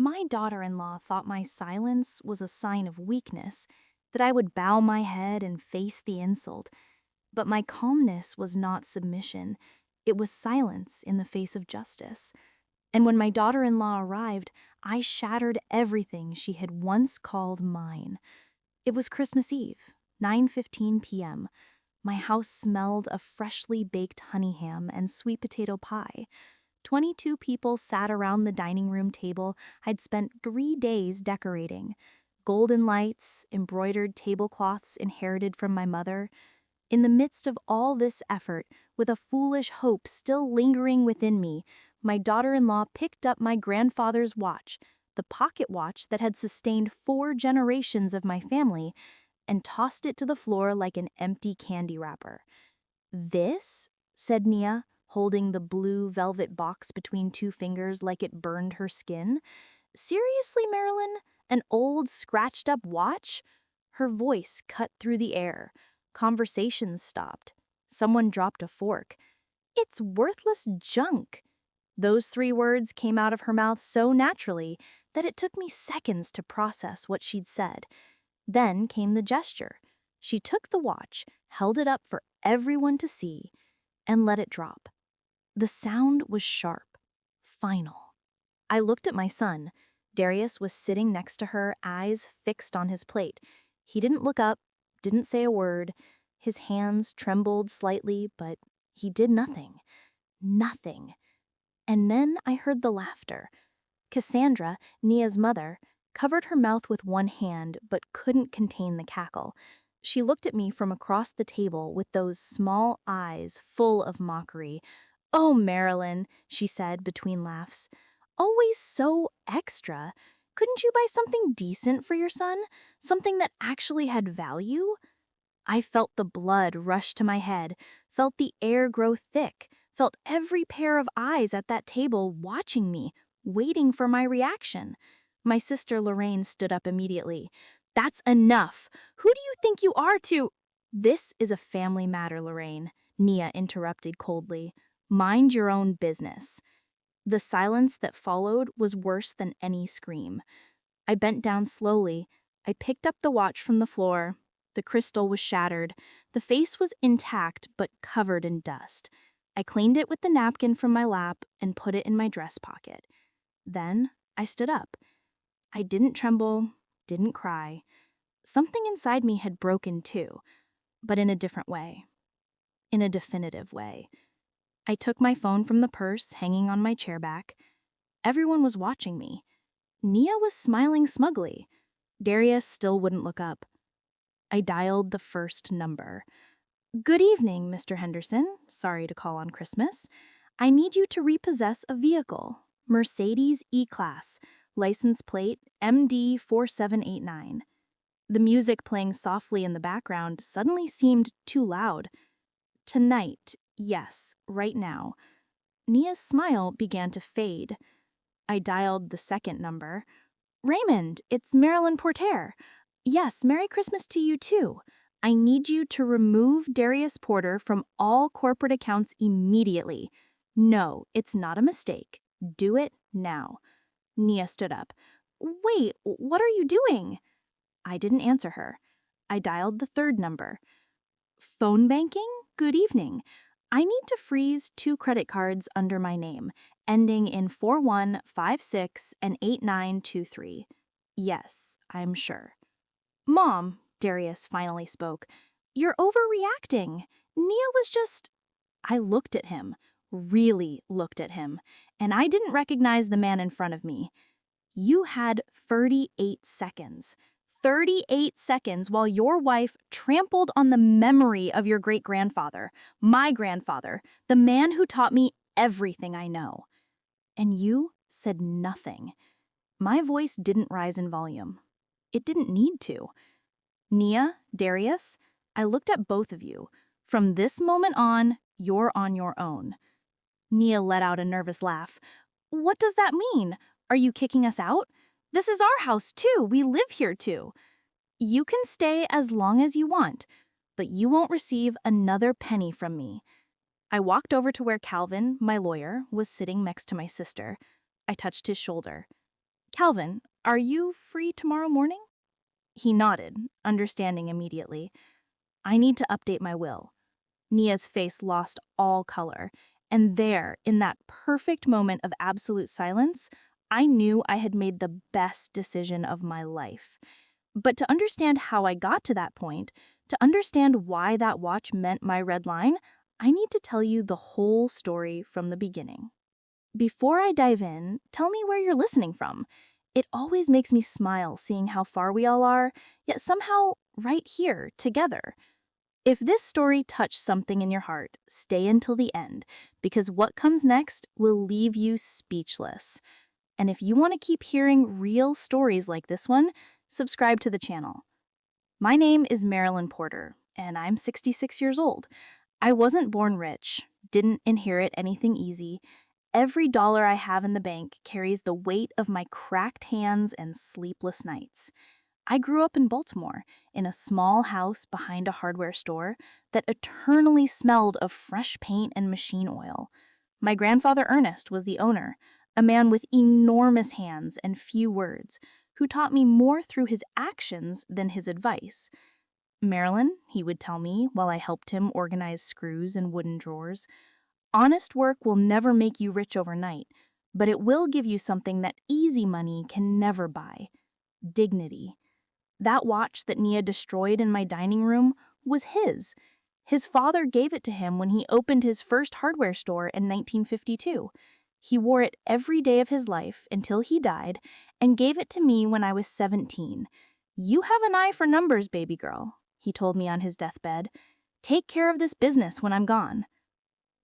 My daughter-in-law thought my silence was a sign of weakness, that I would bow my head and face the insult. But my calmness was not submission. It was silence in the face of justice. And when my daughter-in-law arrived, I shattered everything she had once called mine. It was Christmas Eve, 9:15 p.m. My house smelled of freshly baked honey ham and sweet potato pie. 22 people sat around the dining room table I'd spent 3 days decorating. Golden lights, embroidered tablecloths inherited from my mother. In the midst of all this effort, with a foolish hope still lingering within me, my daughter-in-law picked up my grandfather's watch, the pocket watch that had sustained 4 generations of my family, and tossed it to the floor like an empty candy wrapper. "This?" said Nia, holding the blue velvet box between 2 fingers like it burned her skin. "Seriously, Marilyn? An old, scratched-up watch?" Her voice cut through the air. Conversations stopped. Someone dropped a fork. "It's worthless junk." Those 3 words came out of her mouth so naturally that it took me seconds to process what she'd said. Then came the gesture. She took the watch, held it up for everyone to see, and let it drop. The sound was sharp, final. I looked at my son. Darius was sitting next to her, eyes fixed on his plate. He didn't look up, didn't say a word. His hands trembled slightly, but he did nothing. Nothing. And then I heard the laughter. Cassandra, Nia's mother, covered her mouth with one hand but couldn't contain the cackle. She looked at me from across the table with those small eyes full of mockery. "Oh, Marilyn," she said between laughs. "Always so extra. Couldn't you buy something decent for your son? Something that actually had value?" I felt the blood rush to my head, felt the air grow thick, felt every pair of eyes at that table watching me, waiting for my reaction. My sister Lorraine stood up immediately. "That's enough. Who do you think you are to—" "This is a family matter, Lorraine," Nia interrupted coldly. "Mind your own business." The silence that followed was worse than any scream. I bent down slowly. I picked up the watch from the floor. The crystal was shattered. The face was intact but covered in dust. I cleaned it with the napkin from my lap and put it in my dress pocket. Then I stood up. I didn't tremble, didn't cry. Something inside me had broken too, but in a different way. In a definitive way. I took my phone from the purse hanging on my chair back. Everyone was watching me. Nia was smiling smugly. Darius still wouldn't look up. I dialed the first number. "Good evening, Mr. Henderson. Sorry to call on Christmas. I need you to repossess a vehicle. Mercedes E-Class. License plate MD4789. The music playing softly in the background suddenly seemed too loud. "Tonight, yes, right now." Nia's smile began to fade. I dialed the second number. "Raymond, it's Marilyn Porter. Yes, Merry Christmas to you too. I need you to remove Darius Porter from all corporate accounts immediately. No, it's not a mistake. Do it now." Nia stood up. "Wait, what are you doing?" I didn't answer her. I dialed the third number. "Phone banking? Good evening. I need to freeze 2 credit cards under my name, ending in 4156 and 8923. Yes, I'm sure." "Mom," Darius finally spoke, "you're overreacting. Nia was just—" I looked at him, really looked at him, and I didn't recognize the man in front of me. "You had 38 seconds. 38 seconds while your wife trampled on the memory of your great-grandfather, my grandfather, the man who taught me everything I know. And you said nothing." My voice didn't rise in volume. It didn't need to. "Nia, Darius, I looked at both of you. From this moment on, you're on your own." Nia let out a nervous laugh. "What does that mean? Are you kicking us out? This is our house too. We live here too." "You can stay as long as you want, but you won't receive another penny from me." I walked over to where Calvin, my lawyer, was sitting next to my sister. I touched his shoulder. Calvin, are you free tomorrow morning? He nodded, understanding immediately. I need to update my will. Nia's face lost all color, and there, in that perfect moment of absolute silence, I knew I had made the best decision of my life. But to understand how I got to that point, to understand why that watch meant my red line, I need to tell you the whole story from the beginning. Before I dive in, tell me where you're listening from. It always makes me smile seeing how far we all are, yet somehow right here, together. If this story touched something in your heart, stay until the end, because what comes next will leave you speechless. And if you want to keep hearing real stories like this one, subscribe to the channel. My name is Marilyn Porter, and I'm 66 years old. I wasn't born rich, didn't inherit anything easy. Every dollar I have in the bank carries the weight of my cracked hands and sleepless nights. I grew up in Baltimore, in a small house behind a hardware store that eternally smelled of fresh paint and machine oil. My grandfather Ernest was the owner, a man with enormous hands and few words, who taught me more through his actions than his advice. Marilyn, he would tell me while I helped him organize screws and wooden drawers, honest work will never make you rich overnight, but it will give you something that easy money can never buy: dignity. That watch that Nia destroyed in my dining room was his. His father gave it to him when he opened his first hardware store in 1952. He wore it every day of his life until he died and gave it to me when I was 17. "You have an eye for numbers, baby girl," he told me on his deathbed. "Take care of this business when I'm gone."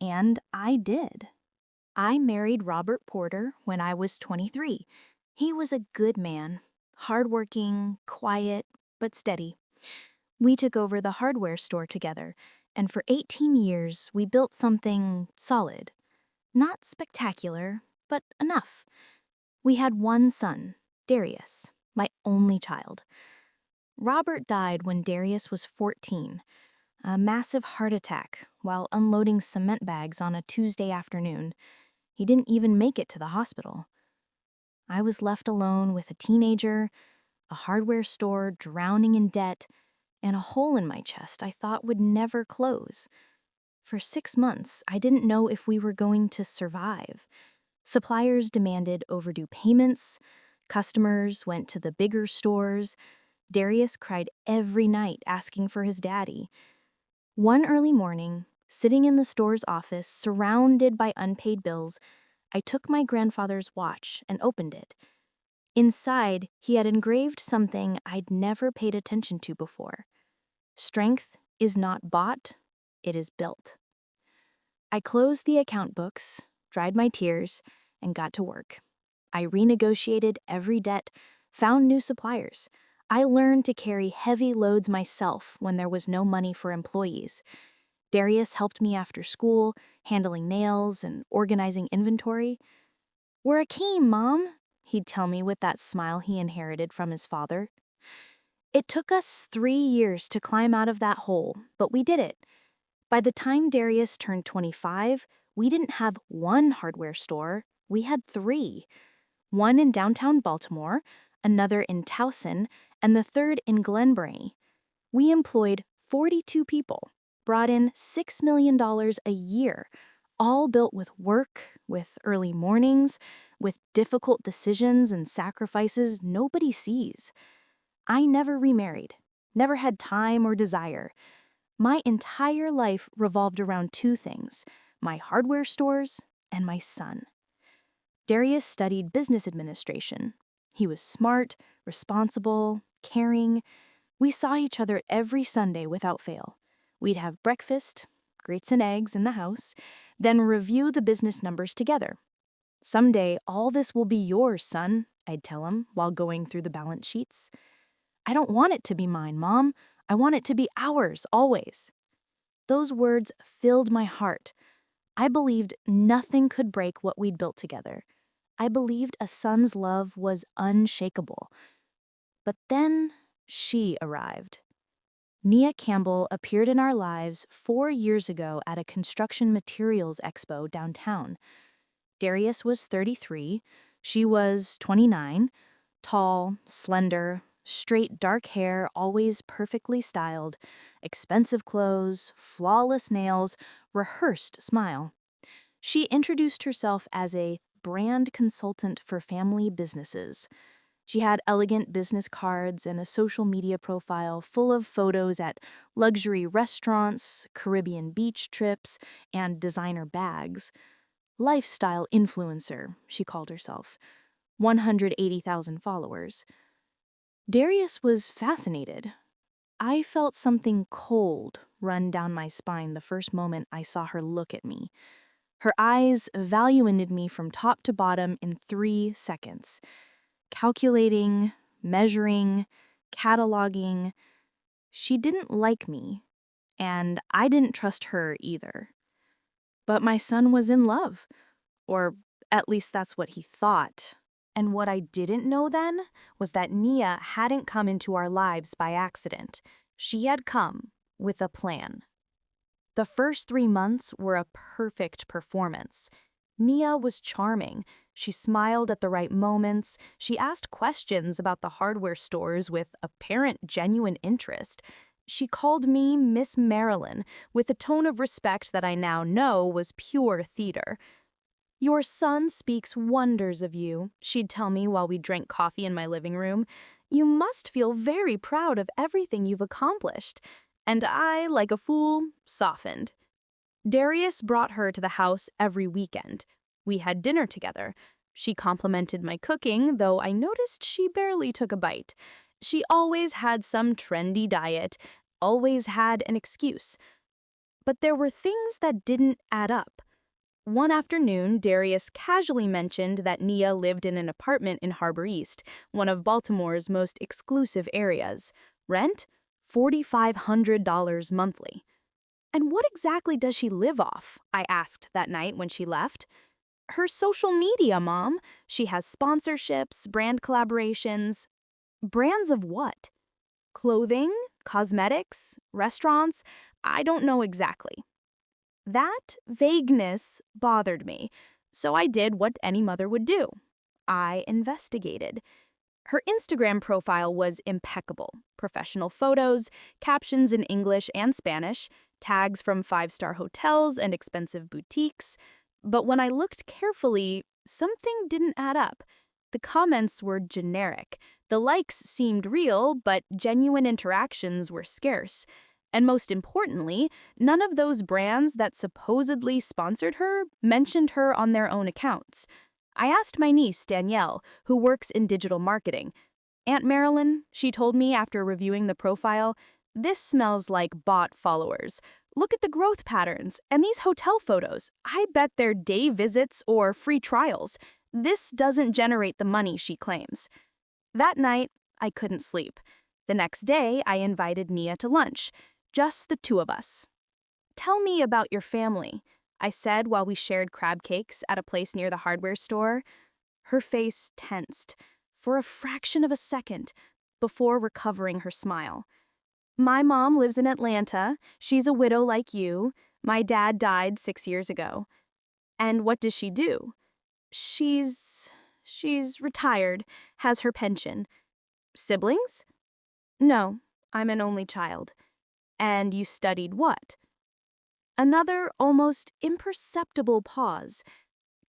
And I did. I married Robert Porter when I was 23. He was a good man, hardworking, quiet, but steady. We took over the hardware store together, and for 18 years we built something solid. Not spectacular, but enough. We had one son, Darius, my only child. Robert died when Darius was 14, a massive heart attack while unloading cement bags on a Tuesday afternoon. He didn't even make it to the hospital. I was left alone with a teenager, a hardware store drowning in debt, and a hole in my chest I thought would never close. For 6 months, I didn't know if we were going to survive. Suppliers demanded overdue payments. Customers went to the bigger stores. Darius cried every night asking for his daddy. One early morning, sitting in the store's office, surrounded by unpaid bills, I took my grandfather's watch and opened it. Inside, he had engraved something I'd never paid attention to before. Strength is not bought, it is built. I closed the account books, dried my tears, and got to work. I renegotiated every debt, found new suppliers. I learned to carry heavy loads myself when there was no money for employees. Darius helped me after school, handling nails and organizing inventory. "We're a team, Mom," he'd tell me with that smile he inherited from his father. It took us 3 years to climb out of that hole, but we did it. By the time Darius turned 25, we didn't have one hardware store, we had 3. One in downtown Baltimore, another in Towson, and the third in Glenbrae. We employed 42 people, brought in $6 million a year, all built with work, with early mornings, with difficult decisions and sacrifices nobody sees. I never remarried, never had time or desire. My entire life revolved around 2 things: my hardware stores and my son. Darius studied business administration. He was smart, responsible, caring. We saw each other every Sunday without fail. We'd have breakfast, grits and eggs in the house, then review the business numbers together. "Someday, all this will be yours, son," I'd tell him while going through the balance sheets. "I don't want it to be mine, Mom. I want it to be ours, always." Those words filled my heart. I believed nothing could break what we'd built together. I believed a son's love was unshakable. But then she arrived. Nia Campbell appeared in our lives 4 years ago at a construction materials expo downtown. Darius was 33, She was 29, tall, slender, straight dark hair, always perfectly styled, expensive clothes, flawless nails, rehearsed smile. She introduced herself as a brand consultant for family businesses. She had elegant business cards and a social media profile full of photos at luxury restaurants, Caribbean beach trips, and designer bags. Lifestyle influencer, she called herself. 180,000 followers. Darius was fascinated. I felt something cold run down my spine the first moment I saw her look at me. Her eyes evaluated me from top to bottom in 3 seconds. Calculating, measuring, cataloging. She didn't like me, and I didn't trust her either. But my son was in love, or at least that's what he thought. And what I didn't know then was that Nia hadn't come into our lives by accident. She had come with a plan. The first 3 months were a perfect performance. Nia was charming. She smiled at the right moments. She asked questions about the hardware stores with apparent genuine interest. She called me Miss Marilyn with a tone of respect that I now know was pure theater. "Your son speaks wonders of you," she'd tell me while we drank coffee in my living room. "You must feel very proud of everything you've accomplished." And I, like a fool, softened. Darius brought her to the house every weekend. We had dinner together. She complimented my cooking, though I noticed she barely took a bite. She always had some trendy diet, always had an excuse. But there were things that didn't add up. One afternoon, Darius casually mentioned that Nia lived in an apartment in Harbor East, one of Baltimore's most exclusive areas. Rent? $4,500 monthly. "And what exactly does she live off?" I asked that night when she left. "Her social media, Mom. She has sponsorships, brand collaborations." "Brands of what?" "Clothing, cosmetics, restaurants. I don't know exactly." That vagueness bothered me, so I did what any mother would do. I investigated. Her Instagram profile was impeccable. Professional photos, captions in English and Spanish, tags from 5-star hotels and expensive boutiques. But when I looked carefully, something didn't add up. The comments were generic. The likes seemed real, but genuine interactions were scarce. And most importantly, none of those brands that supposedly sponsored her mentioned her on their own accounts. I asked my niece, Danielle, who works in digital marketing. "Aunt Marilyn," she told me after reviewing the profile, "this smells like bot followers. Look at the growth patterns and these hotel photos. I bet they're day visits or free trials. This doesn't generate the money she claims." That night, I couldn't sleep. The next day, I invited Nia to lunch. Just the two of us. "Tell me about your family," I said while we shared crab cakes at a place near the hardware store. Her face tensed for a fraction of a second before recovering her smile. "My mom lives in Atlanta. She's a widow like you. My dad died 6 years ago." "And what does she do?" She's retired, has her pension." "Siblings?" "No, I'm an only child." "And you studied what?" Another almost imperceptible pause.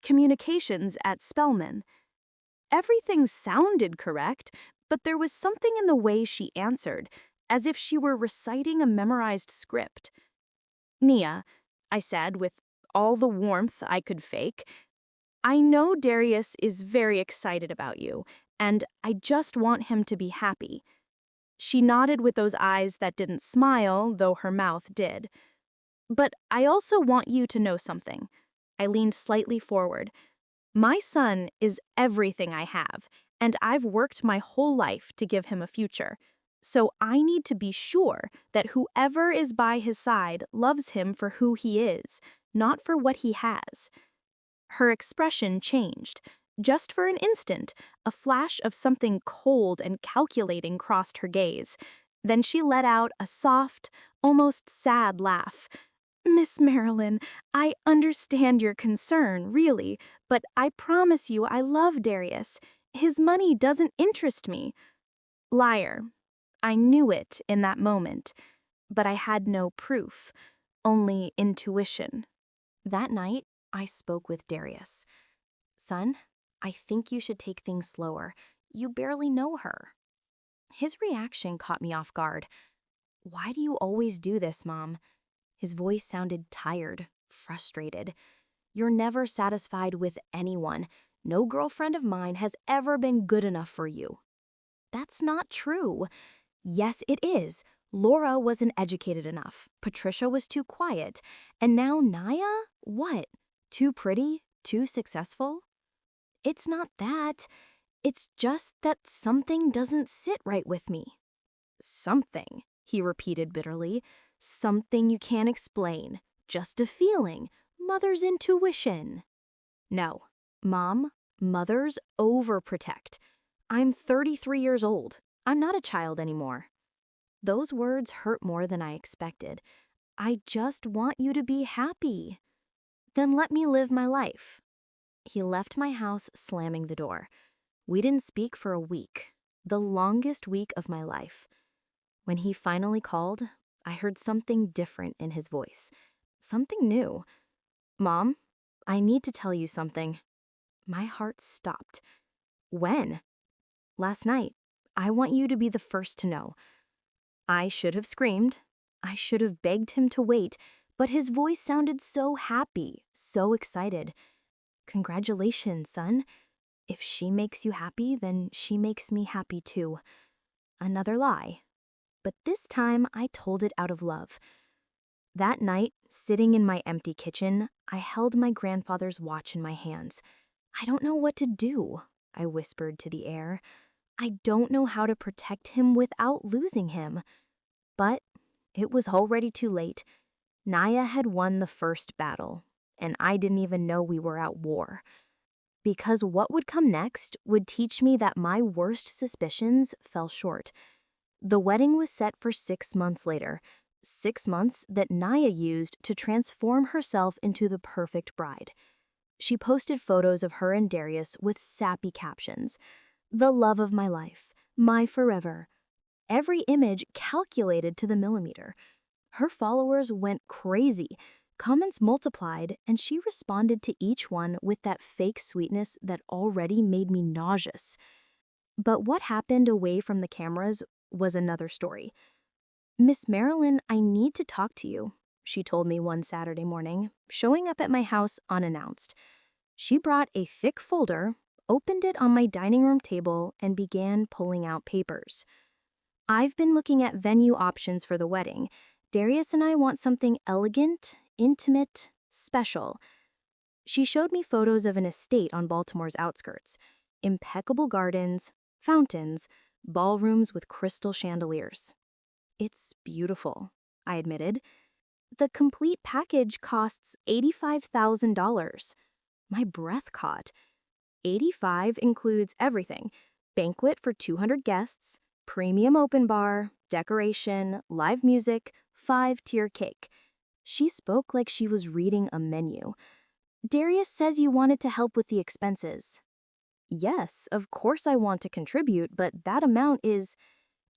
"Communications at Spelman." Everything sounded correct, but there was something in the way she answered, as if she were reciting a memorized script. "Nia," I said with all the warmth I could fake, "I know Darius is very excited about you, and I just want him to be happy." She nodded with those eyes that didn't smile, though her mouth did. "But I also want you to know something." I leaned slightly forward. "My son is everything I have, and I've worked my whole life to give him a future. So I need to be sure that whoever is by his side loves him for who he is, not for what he has." Her expression changed. Just for an instant, a flash of something cold and calculating crossed her gaze. Then she let out a soft, almost sad laugh. Miss Marilyn, I understand your concern, really, but I promise you I love Darius. His money doesn't interest me. Liar. I knew it in that moment, but I had no proof, only intuition. That night, I spoke with Darius. Son, I think you should take things slower. You barely know her. His reaction caught me off guard. Why do you always do this, Mom? His voice sounded tired, frustrated. You're never satisfied with anyone. No girlfriend of mine has ever been good enough for you. That's not true. Yes, it is. Laura wasn't educated enough. Patricia was too quiet. And now Naya? What? Too pretty? Too successful? It's not that. It's just that something doesn't sit right with me. Something, he repeated bitterly. Something you can't explain. Just a feeling. Mother's intuition. No, Mom, mothers overprotect. I'm 33 years old. I'm not a child anymore. Those words hurt more than I expected. I just want you to be happy. Then let me live my life. He left my house, slamming the door. We didn't speak for a week, the longest week of my life. When he finally called, I heard something different in his voice. Something new. Mom, I need to tell you something. My heart stopped. When? Last night. I want you to be the first to know. I should have screamed. I should have begged him to wait, but his voice sounded so happy, so excited. Congratulations, son. If she makes you happy, then she makes me happy too. Another lie. But this time I told it out of love. That night, sitting in my empty kitchen, I held my grandfather's watch in my hands. I don't know what to do, I whispered to the air. I don't know how to protect him without losing him. But it was already too late. Naya had won the first battle, and I didn't even know we were at war. Because what would come next would teach me that my worst suspicions fell short. The wedding was set for 6 months later, 6 months that Naya used to transform herself into the perfect bride. She posted photos of her and Darius with sappy captions. The love of my life, my forever. Every image calculated to the millimeter. Her followers went crazy. Comments multiplied, and she responded to each one with that fake sweetness that already made me nauseous. But what happened away from the cameras was another story. Miss Marilyn, I need to talk to you, she told me one Saturday morning, showing up at my house unannounced. She brought a thick folder, opened it on my dining room table, and began pulling out papers. I've been looking at venue options for the wedding. Darius and I want something elegant, intimate, special. She showed me photos of an estate on Baltimore's outskirts. Impeccable gardens, fountains, ballrooms with crystal chandeliers. It's beautiful, I admitted. The complete package costs $85,000. My breath caught. 85 includes everything. Banquet for 200 guests, premium open bar, decoration, live music, 5-tier cake. She spoke like she was reading a menu. Darius says you wanted to help with the expenses. Yes, of course I want to contribute, but that amount is...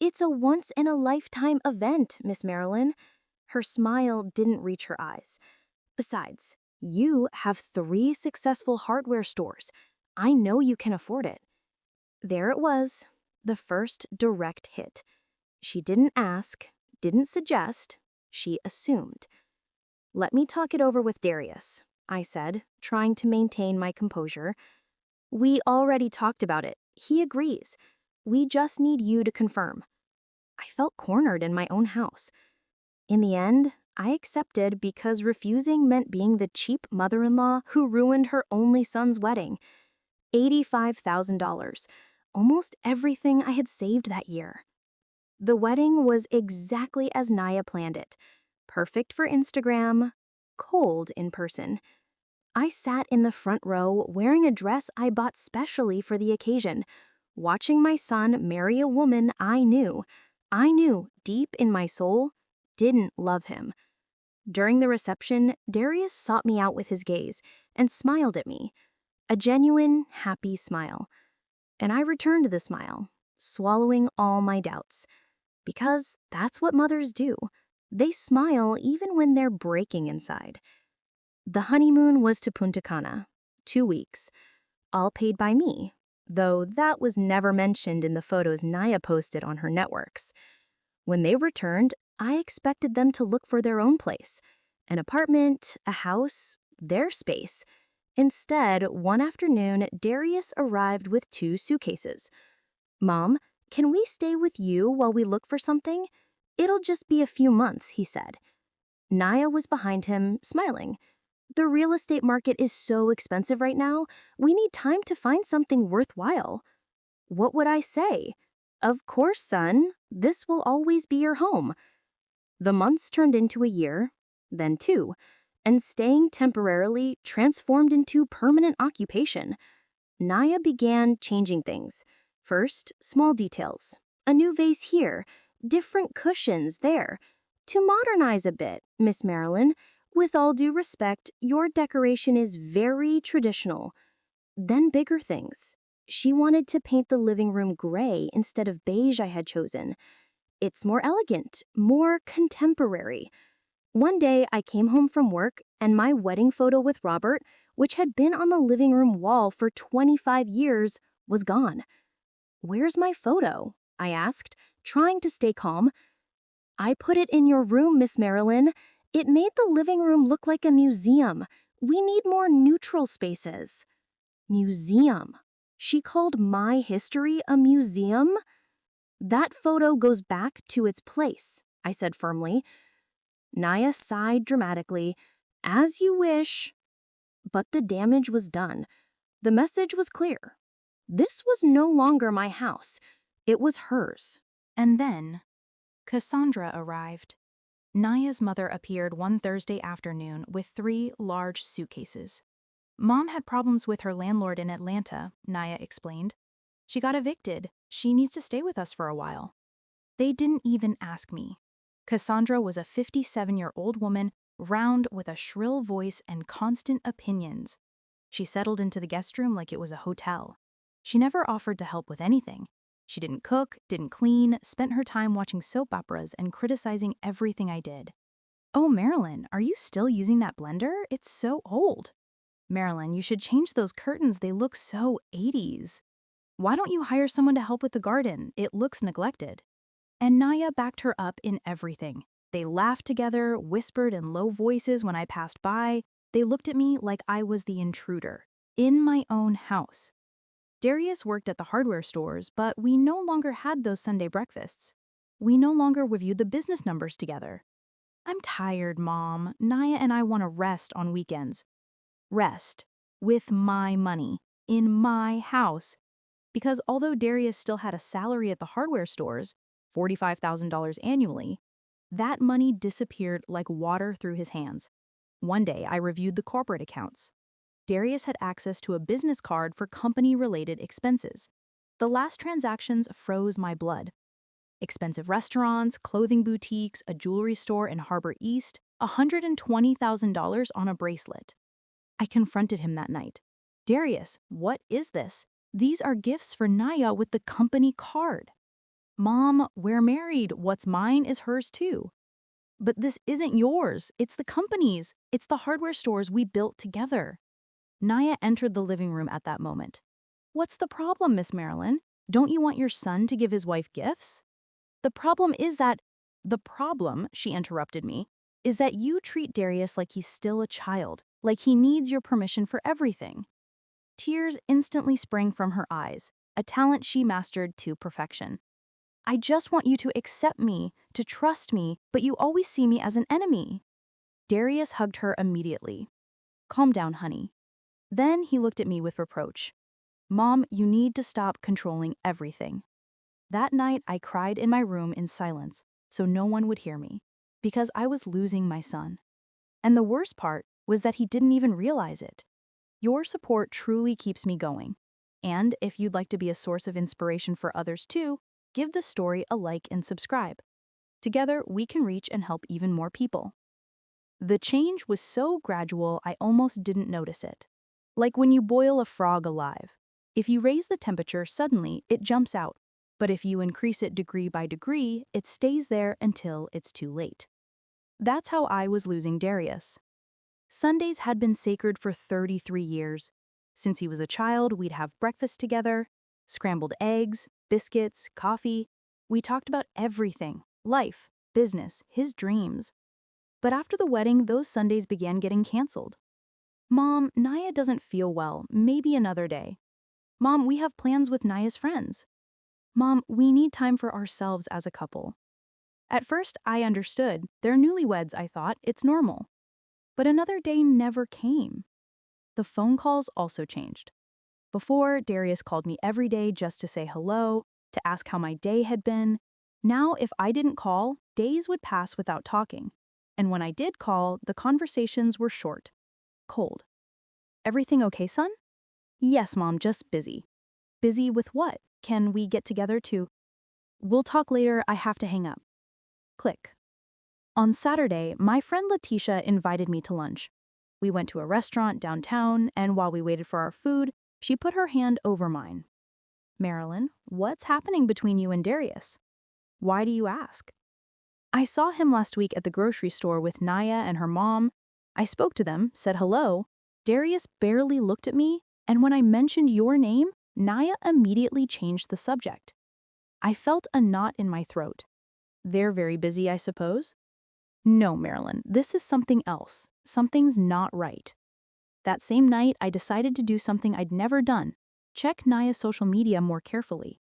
It's a once-in-a-lifetime event, Miss Marilyn. Her smile didn't reach her eyes. Besides, you have 3 successful hardware stores. I know you can afford it. There it was, the first direct hit. She didn't ask, didn't suggest, she assumed. Let me talk it over with Darius, I said, trying to maintain my composure. We already talked about it. He agrees. We just need you to confirm. I felt cornered in my own house. In the end, I accepted because refusing meant being the cheap mother-in-law who ruined her only son's wedding. $85,000, almost everything I had saved that year. The wedding was exactly as Naya planned it. Perfect for Instagram, cold in person. I sat in the front row wearing a dress I bought specially for the occasion, watching my son marry a woman I knew deep in my soul, didn't love him. During the reception, Darius sought me out with his gaze and smiled at me, a genuine, happy smile. And I returned the smile, swallowing all my doubts. Because that's what mothers do. They smile even when they're breaking inside. The honeymoon was to Punta Cana, 2 weeks, all paid by me, though that was never mentioned in the photos Naya posted on her networks. When they returned, I expected them to look for their own place, an apartment, a house, their space. Instead, one afternoon, Darius arrived with 2 suitcases. "Mom, can we stay with you while we look for something? It'll just be a few months," he said. Naya was behind him, smiling. "The real estate market is so expensive right now. We need time to find something worthwhile." What would I say? Of course, son. This will always be your home. The months turned into a year, then 2, and staying temporarily transformed into permanent occupation. Naya began changing things. First, small details. A new vase here, different cushions there. To modernize a bit, Miss Marilyn, with all due respect, your decoration is very traditional. Then bigger things. She wanted to paint the living room gray instead of beige I had chosen. It's more elegant, more contemporary. One day I came home from work and my wedding photo with Robert, which had been on the living room wall for 25 years, was gone. "Where's my photo?" I asked, trying to stay calm. "I put it in your room, Miss Marilyn. It made the living room look like a museum. We need more neutral spaces." Museum. She called my history a museum? "That photo goes back to its place," I said firmly. Naya sighed dramatically. "As you wish." But the damage was done. The message was clear. This was no longer my house. It was hers. And then, Cassandra arrived. Naya's mother appeared one Thursday afternoon with 3 large suitcases. Mom had problems with her landlord in Atlanta, Naya explained. She got evicted. She needs to stay with us for a while. They didn't even ask me. Cassandra was a 57-year-old woman, round with a shrill voice and constant opinions. She settled into the guest room like it was a hotel. She never offered to help with anything. She didn't cook, didn't clean, spent her time watching soap operas and criticizing everything I did. "Oh, Marilyn, are you still using that blender? It's so old." "Marilyn, you should change those curtains. They look so 80s. Why don't you hire someone to help with the garden? It looks neglected." And Naya backed her up in everything. They laughed together, whispered in low voices when I passed by. They looked at me like I was the intruder, in my own house. Darius worked at the hardware stores, but we no longer had those Sunday breakfasts. We no longer reviewed the business numbers together. "I'm tired, Mom. Naya and I want to rest on weekends." Rest. With my money. In my house. Because although Darius still had a salary at the hardware stores, $45,000 annually, that money disappeared like water through his hands. One day, I reviewed the corporate accounts. Darius had access to a business card for company-related expenses. The last transactions froze my blood. Expensive restaurants, clothing boutiques, a jewelry store in Harbor East, $120,000 on a bracelet. I confronted him that night. "Darius, what is this? These are gifts for Naya with the company card." "Mom, we're married. What's mine is hers too." "But this isn't yours. It's the company's. It's the hardware stores we built together." Naya entered the living room at that moment. "What's the problem, Miss Marilyn? Don't you want your son to give his wife gifts?" "The problem is that—" "The problem," she interrupted me, "is that you treat Darius like he's still a child, like he needs your permission for everything." Tears instantly sprang from her eyes, a talent she mastered to perfection. "I just want you to accept me, to trust me, but you always see me as an enemy." Darius hugged her immediately. "Calm down, honey." Then he looked at me with reproach. "Mom, you need to stop controlling everything." That night, I cried in my room in silence, so no one would hear me, because I was losing my son. And the worst part was that he didn't even realize it. Your support truly keeps me going. And if you'd like to be a source of inspiration for others too, give the story a like and subscribe. Together, we can reach and help even more people. The change was so gradual I almost didn't notice it. Like when you boil a frog alive. If you raise the temperature suddenly, it jumps out. But if you increase it degree by degree, it stays there until it's too late. That's how I was losing Darius. Sundays had been sacred for 33 years. Since he was a child, we'd have breakfast together, scrambled eggs, biscuits, coffee. We talked about everything, life, business, his dreams. But after the wedding, those Sundays began getting canceled. Mom, Naya doesn't feel well, maybe another day. Mom, we have plans with Naya's friends. Mom, we need time for ourselves as a couple. At first, I understood. They're newlyweds, I thought. It's normal. But another day never came. The phone calls also changed. Before, Darius called me every day just to say hello, to ask how my day had been. Now, if I didn't call, days would pass without talking. And when I did call, the conversations were short, cold. Everything okay, son? Yes, Mom, just busy. Busy with what? Can we get together to? We'll talk later, I have to hang up. Click. On Saturday, my friend Letitia invited me to lunch. We went to a restaurant downtown, and while we waited for our food, she put her hand over mine. Marilyn, what's happening between you and Darius? Why do you ask? I saw him last week at the grocery store with Naya and her mom. I spoke to them, said hello. Darius barely looked at me, and when I mentioned your name, Naya immediately changed the subject. I felt a knot in my throat. They're very busy, I suppose? No, Marilyn, this is something else. Something's not right. That same night, I decided to do something I'd never done. Check Naya's social media more carefully.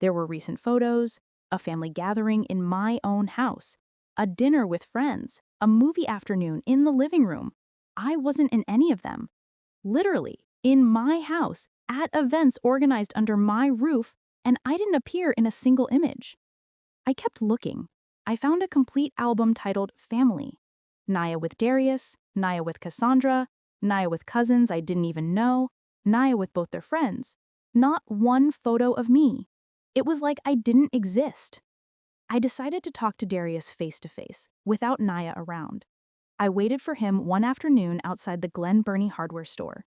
There were recent photos, a family gathering in my own house, a dinner with friends, a movie afternoon in the living room. I wasn't in any of them. Literally, in my house, at events organized under my roof, and I didn't appear in a single image. I kept looking. I found a complete album titled Family. Naya with Darius, Naya with Cassandra, Naya with cousins I didn't even know, Naya with both their friends. Not one photo of me. It was like I didn't exist. I decided to talk to Darius face to face, without Naya around. I waited for him one afternoon outside the Glen Burnie hardware store.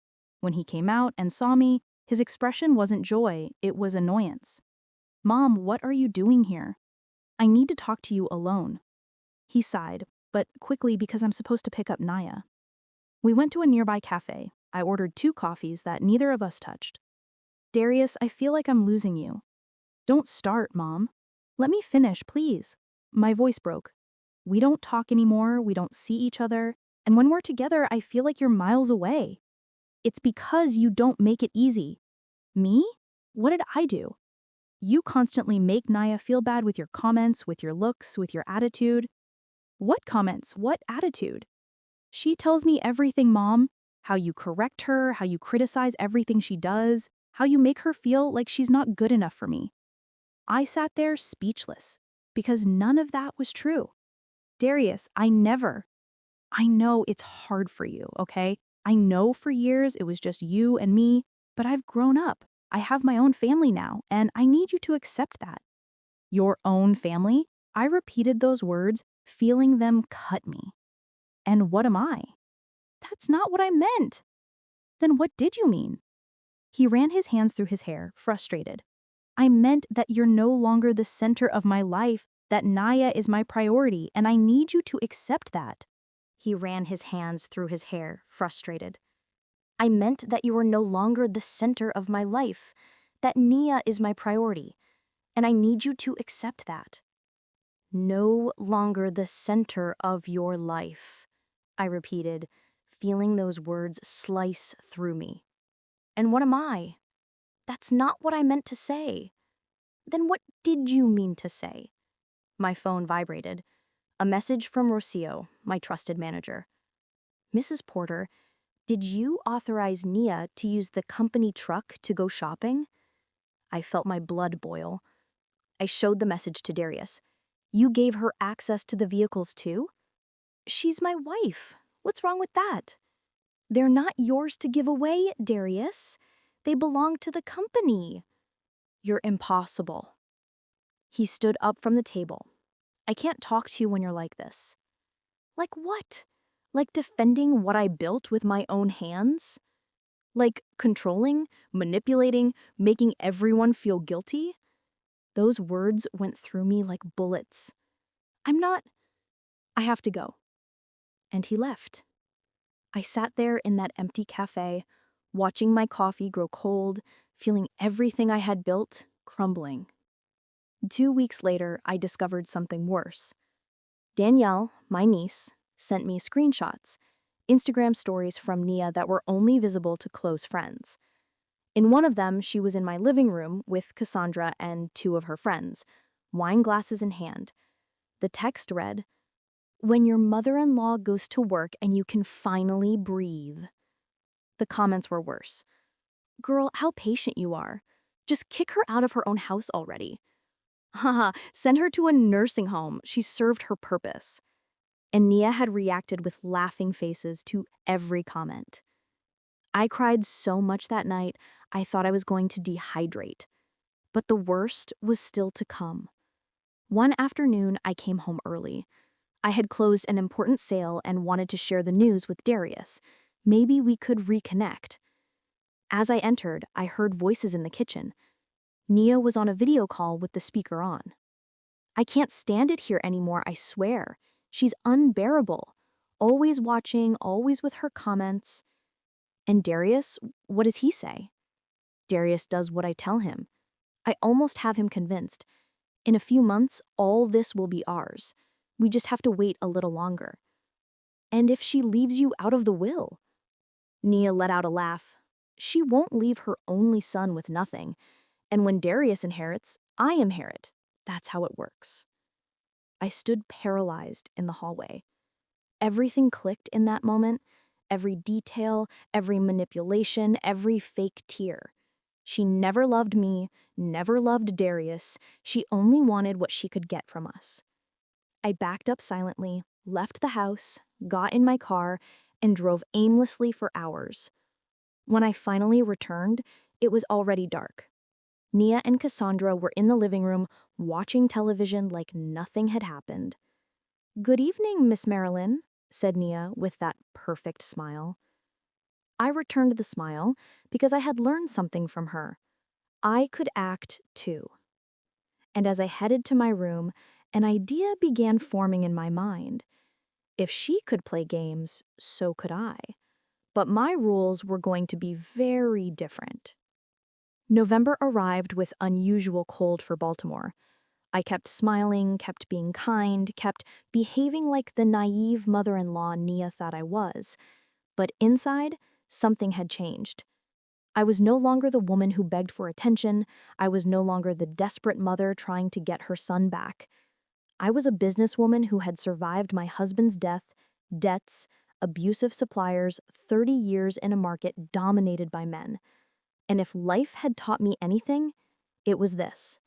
When he came out and saw me, his expression wasn't joy, it was annoyance. Mom, what are you doing here? I need to talk to you alone. He sighed, but quickly because I'm supposed to pick up Naya. We went to a nearby cafe. I ordered 2 coffees that neither of us touched. Darius, I feel like I'm losing you. Don't start, Mom. Let me finish, please. My voice broke. We don't talk anymore, we don't see each other, and when we're together, I feel like you're miles away. It's because you don't make it easy. Me? What did I do? You constantly make Naya feel bad with your comments, with your looks, with your attitude. What comments? What attitude? She tells me everything, Mom. How you correct her, how you criticize everything she does, how you make her feel like she's not good enough for me. I sat there speechless, because none of that was true. Darius, I know it's hard for you, okay? I know for years it was just you and me, but I've grown up. I have my own family now, and I need you to accept that. Your own family? I repeated those words, feeling them cut me. And what am I? That's not what I meant. Then what did you mean? He ran his hands through his hair, frustrated. I meant that you're no longer the center of my life, that Naya is my priority, and I need you to accept that. He ran his hands through his hair, frustrated. I meant that you are no longer the center of my life, that Nia is my priority, and I need you to accept that. No longer the center of your life, I repeated, feeling those words slice through me. And what am I? That's not what I meant to say. Then what did you mean to say? My phone vibrated. A message from Rocio, my trusted manager. Mrs. Porter, did you authorize Nia to use the company truck to go shopping? I felt my blood boil. I showed the message to Darius. You gave her access to the vehicles too? She's my wife. What's wrong with that? They're not yours to give away, Darius. They belong to the company. You're impossible. He stood up from the table. I can't talk to you when you're like this. Like what? Like defending what I built with my own hands? Like controlling, manipulating, making everyone feel guilty? Those words went through me like bullets. I'm not. I have to go. And he left. I sat there in that empty cafe, watching my coffee grow cold, feeling everything I had built crumbling. 2 weeks later, I discovered something worse. Danielle, my niece, sent me screenshots, Instagram stories from Nia that were only visible to close friends. In one of them, she was in my living room with Cassandra and 2 of her friends, wine glasses in hand. The text read, "When your mother-in-law goes to work and you can finally breathe." The comments were worse. "Girl, how patient you are. Just kick her out of her own house already." "Haha, send her to a nursing home. She served her purpose." And Nia had reacted with laughing faces to every comment. I cried so much that night, I thought I was going to dehydrate. But the worst was still to come. One afternoon, I came home early. I had closed an important sale and wanted to share the news with Darius. Maybe we could reconnect. As I entered, I heard voices in the kitchen. Nia was on a video call with the speaker on. "I can't stand it here anymore, I swear. She's unbearable. Always watching, always with her comments." And Darius, what does he say? Darius does what I tell him. I almost have him convinced. In a few months, all this will be ours. We just have to wait a little longer. "And if she leaves you out of the will?" Nia let out a laugh. "She won't leave her only son with nothing. And when Darius inherits, I inherit. That's how it works." I stood paralyzed in the hallway. Everything clicked in that moment. Every detail, every manipulation, every fake tear. She never loved me, never loved Darius. She only wanted what she could get from us. I backed up silently, left the house, got in my car, and drove aimlessly for hours. When I finally returned, it was already dark. Nia and Cassandra were in the living room, watching television like nothing had happened. "Good evening, Miss Marilyn," said Nia with that perfect smile. I returned the smile because I had learned something from her. I could act too. And as I headed to my room, an idea began forming in my mind. If she could play games, so could I. But my rules were going to be very different. November arrived with unusual cold for Baltimore. I kept smiling, kept being kind, kept behaving like the naive mother-in-law Nia thought I was. But inside, something had changed. I was no longer the woman who begged for attention. I was no longer the desperate mother trying to get her son back. I was a businesswoman who had survived my husband's death, debts, abusive suppliers, 30 years in a market dominated by men. And if life had taught me anything, it was this: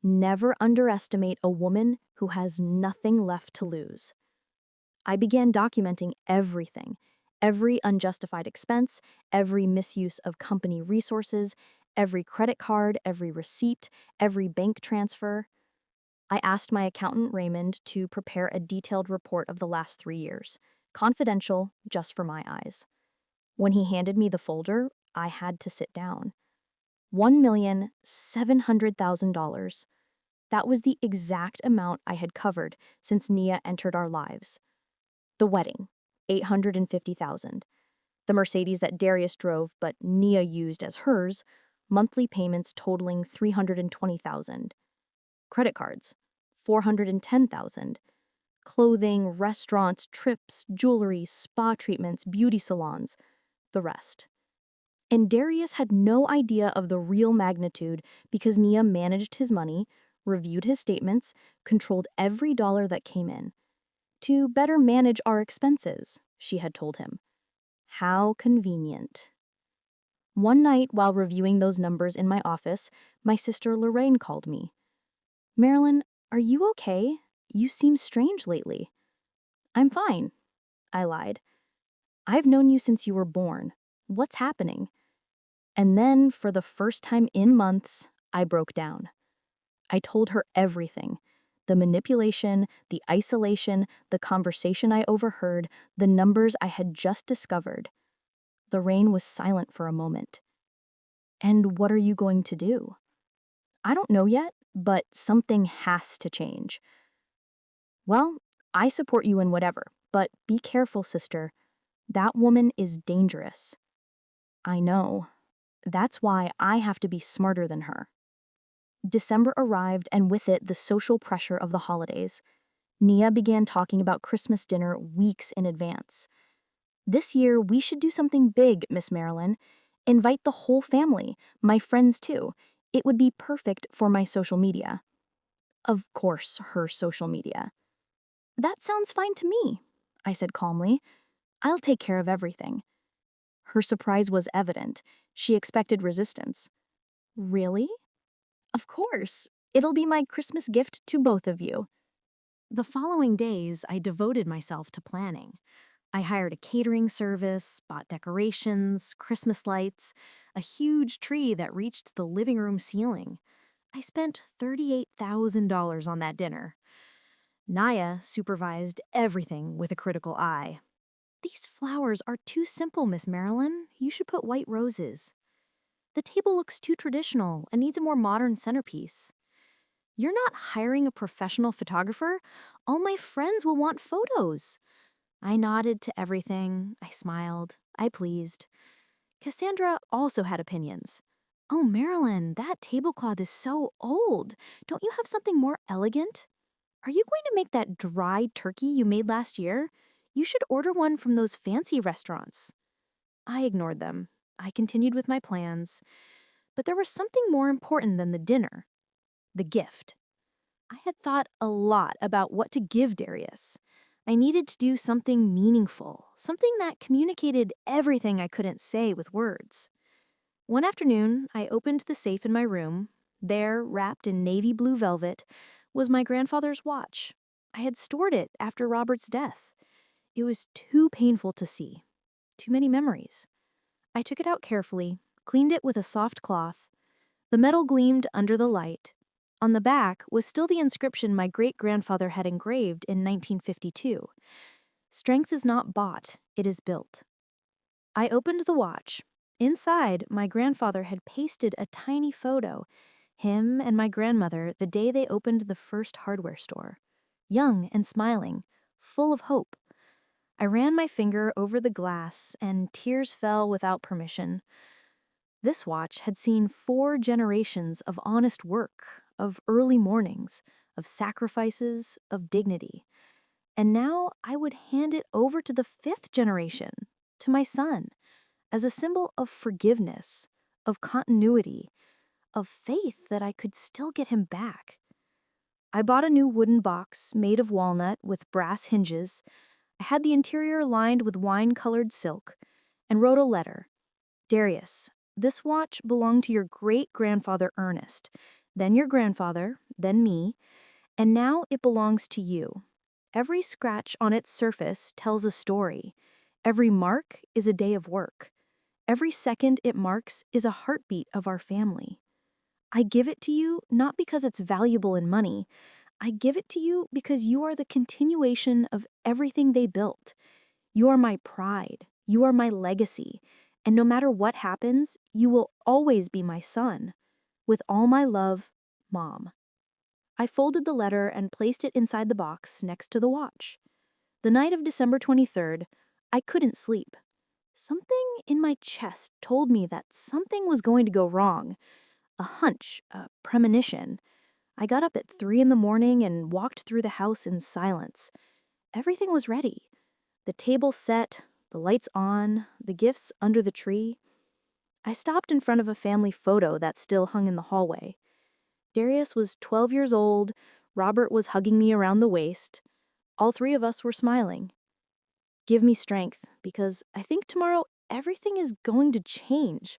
never underestimate a woman who has nothing left to lose. I began documenting everything, every unjustified expense, every misuse of company resources, every credit card, every receipt, every bank transfer. I asked my accountant, Raymond, to prepare a detailed report of the last 3 years, confidential, just for my eyes. When he handed me the folder, I had to sit down. $1,700,000. That was the exact amount I had covered since Nia entered our lives. The wedding, $850,000. The Mercedes that Darius drove but Nia used as hers, monthly payments totaling $320,000. Credit cards, $410,000. Clothing, restaurants, trips, jewelry, spa treatments, beauty salons, the rest. And Darius had no idea of the real magnitude because Nia managed his money, reviewed his statements, controlled every dollar that came in. "To better manage our expenses," she had told him. How convenient. One night, while reviewing those numbers in my office, my sister Lorraine called me. "Marilyn, are you okay? You seem strange lately." "I'm fine," I lied. "I've known you since you were born. What's happening?" And then, for the first time in months, I broke down. I told her everything. The manipulation, the isolation, the conversation I overheard, the numbers I had just discovered. The rain was silent for a moment. And what are you going to do? I don't know yet, but something has to change. Well, I support you in whatever, but be careful, sister. That woman is dangerous. I know. That's why I have to be smarter than her. December arrived, and with it, the social pressure of the holidays. Nia began talking about Christmas dinner weeks in advance. This year, we should do something big, Miss Marilyn. Invite the whole family, my friends too. It would be perfect for my social media. Of course, her social media. That sounds fine to me, I said calmly. I'll take care of everything. Her surprise was evident. She expected resistance. Really? Of course. It'll be my Christmas gift to both of you. The following days, I devoted myself to planning. I hired a catering service, bought decorations, Christmas lights, a huge tree that reached the living room ceiling. I spent $38,000 on that dinner. Naya supervised everything with a critical eye. These flowers are too simple, Miss Marilyn. You should put white roses. The table looks too traditional and needs a more modern centerpiece. You're not hiring a professional photographer. All my friends will want photos. I nodded to everything. I smiled. I pleased. Cassandra also had opinions. Oh, Marilyn, that tablecloth is so old. Don't you have something more elegant? Are you going to make that dry turkey you made last year? You should order one from those fancy restaurants. I ignored them. I continued with my plans. But there was something more important than the dinner. The gift. I had thought a lot about what to give Darius. I needed to do something meaningful, something that communicated everything I couldn't say with words. One afternoon, I opened the safe in my room. There, wrapped in navy blue velvet, was my grandfather's watch. I had stored it after Robert's death. It was too painful to see. Too many memories. I took it out carefully, cleaned it with a soft cloth. The metal gleamed under the light. On the back was still the inscription my great-grandfather had engraved in 1952. Strength is not bought, it is built. I opened the watch. Inside, my grandfather had pasted a tiny photo, him and my grandmother the day they opened the first hardware store. Young and smiling, full of hope. I ran my finger over the glass, and tears fell without permission. This watch had seen 4 generations of honest work, of early mornings, of sacrifices, of dignity. And now I would hand it over to the 5th generation, to my son, as a symbol of forgiveness, of continuity, of faith that I could still get him back. I bought a new wooden box made of walnut with brass hinges. I had the interior lined with wine-colored silk, and wrote a letter. Darius, this watch belonged to your great-grandfather Ernest, then your grandfather, then me, and now it belongs to you. Every scratch on its surface tells a story. Every mark is a day of work. Every second it marks is a heartbeat of our family. I give it to you not because it's valuable in money. I give it to you because you are the continuation of everything they built. You are my pride. You are my legacy. And no matter what happens, you will always be my son. With all my love, Mom. I folded the letter and placed it inside the box next to the watch. The night of December 23rd, I couldn't sleep. Something in my chest told me that something was going to go wrong. A hunch, a premonition. I got up at 3 in the morning and walked through the house in silence. Everything was ready. The table set, the lights on, the gifts under the tree. I stopped in front of a family photo that still hung in the hallway. Darius was 12 years old, Robert was hugging me around the waist. All 3 of us were smiling. Give me strength, because I think tomorrow everything is going to change.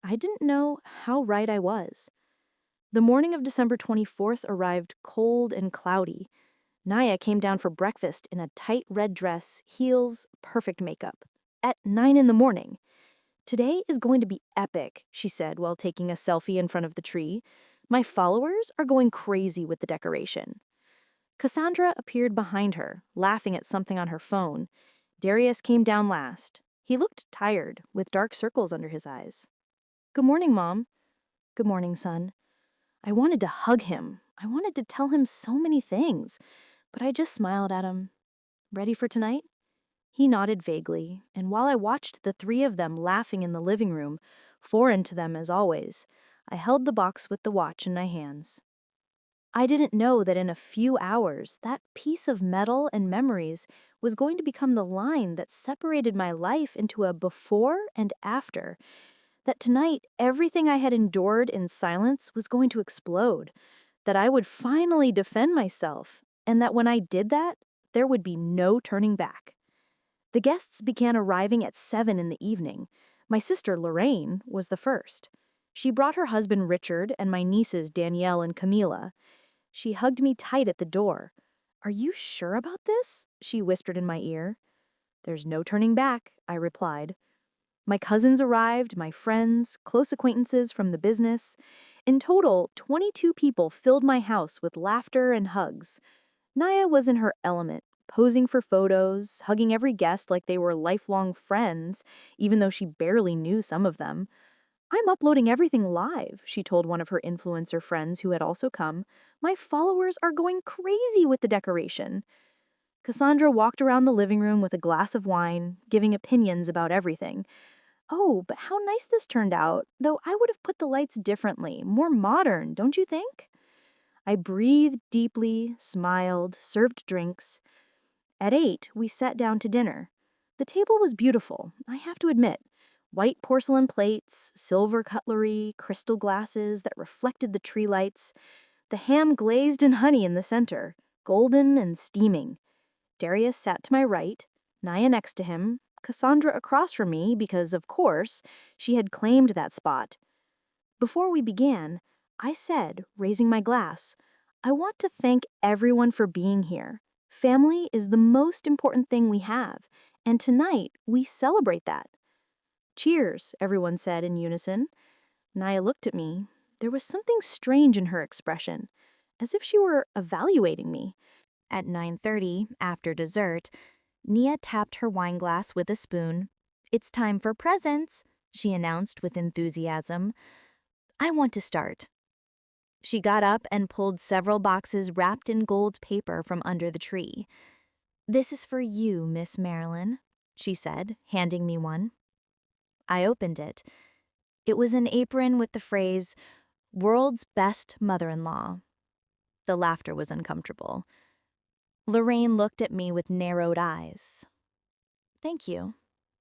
I didn't know how right I was. The morning of December 24th arrived cold and cloudy. Naya came down for breakfast in a tight red dress, heels, perfect makeup. At 9 in the morning. Today is going to be epic, she said while taking a selfie in front of the tree. My followers are going crazy with the decoration. Cassandra appeared behind her, laughing at something on her phone. Darius came down last. He looked tired, with dark circles under his eyes. "Good morning, Mom." "Good morning, son." I wanted to hug him. I wanted to tell him so many things, but I just smiled at him. "Ready for tonight?" He nodded vaguely, and while I watched the three of them laughing in the living room, foreign to them as always, I held the box with the watch in my hands. I didn't know that in a few hours, that piece of metal and memories was going to become the line that separated my life into a before and after. That tonight, everything I had endured in silence was going to explode. That I would finally defend myself, and that when I did that, there would be no turning back. The guests began arriving at 7 in the evening. My sister Lorraine was the first. She brought her husband Richard and my nieces Danielle and Camila. She hugged me tight at the door. "Are you sure about this?" she whispered in my ear. "There's no turning back," I replied. My cousins arrived, my friends, close acquaintances from the business. In total, 22 people filled my house with laughter and hugs. Naya was in her element, posing for photos, hugging every guest like they were lifelong friends, even though she barely knew some of them. "I'm uploading everything live," she told one of her influencer friends who had also come. "My followers are going crazy with the decoration." Cassandra walked around the living room with a glass of wine, giving opinions about everything. "Oh, but how nice this turned out, though I would have put the lights differently, more modern, don't you think?" I breathed deeply, smiled, served drinks. At 8, we sat down to dinner. The table was beautiful, I have to admit. White porcelain plates, silver cutlery, crystal glasses that reflected the tree lights. The ham glazed in honey in the center, golden and steaming. Darius sat to my right, Naya next to him, Cassandra across from me because, of course, she had claimed that spot. Before we began, I said, raising my glass, "I want to thank everyone for being here. Family is the most important thing we have, and tonight we celebrate that." "Cheers," everyone said in unison. Naya looked at me. There was something strange in her expression, as if she were evaluating me. At 9:30, after dessert, Nia tapped her wine glass with a spoon. "It's time for presents," she announced with enthusiasm. "I want to start." She got up and pulled several boxes wrapped in gold paper from under the tree. "This is for you, Miss Marilyn," she said, handing me one. I opened it. It was an apron with the phrase, "World's Best Mother-in-Law." The laughter was uncomfortable. Lorraine looked at me with narrowed eyes. "Thank you,"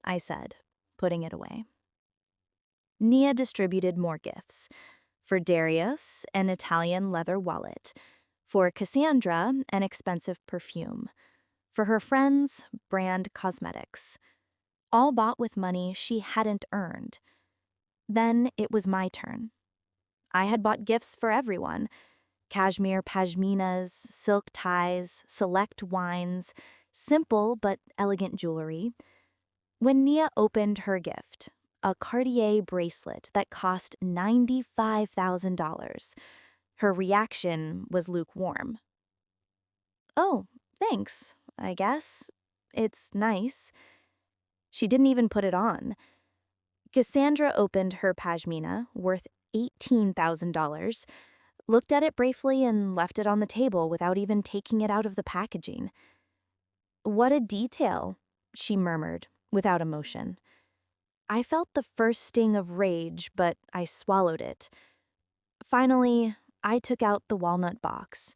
I said, putting it away. Nia distributed more gifts. For Darius, an Italian leather wallet. For Cassandra, an expensive perfume. For her friends, brand cosmetics. All bought with money she hadn't earned. Then it was my turn. I had bought gifts for everyone. Cashmere pashminas, silk ties, select wines, simple but elegant jewelry. When Nia opened her gift, a Cartier bracelet that cost $95,000, her reaction was lukewarm. "Oh, thanks, I guess. It's nice." She didn't even put it on. Cassandra opened her pashmina, worth $18,000, looked at it briefly and left it on the table without even taking it out of the packaging. "What a detail," she murmured, without emotion. I felt the first sting of rage, but I swallowed it. Finally, I took out the walnut box.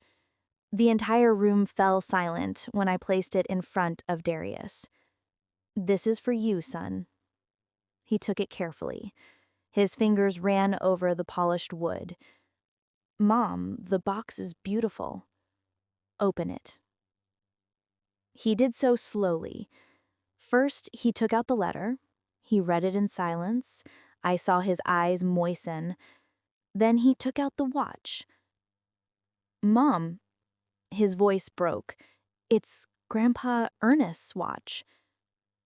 The entire room fell silent when I placed it in front of Darius. "This is for you, son." He took it carefully. His fingers ran over the polished wood. "Mom, the box is beautiful." "Open it." He did so slowly. First, he took out the letter. He read it in silence. I saw his eyes moisten. Then he took out the watch. "Mom," his voice broke. "It's Grandpa Ernest's watch.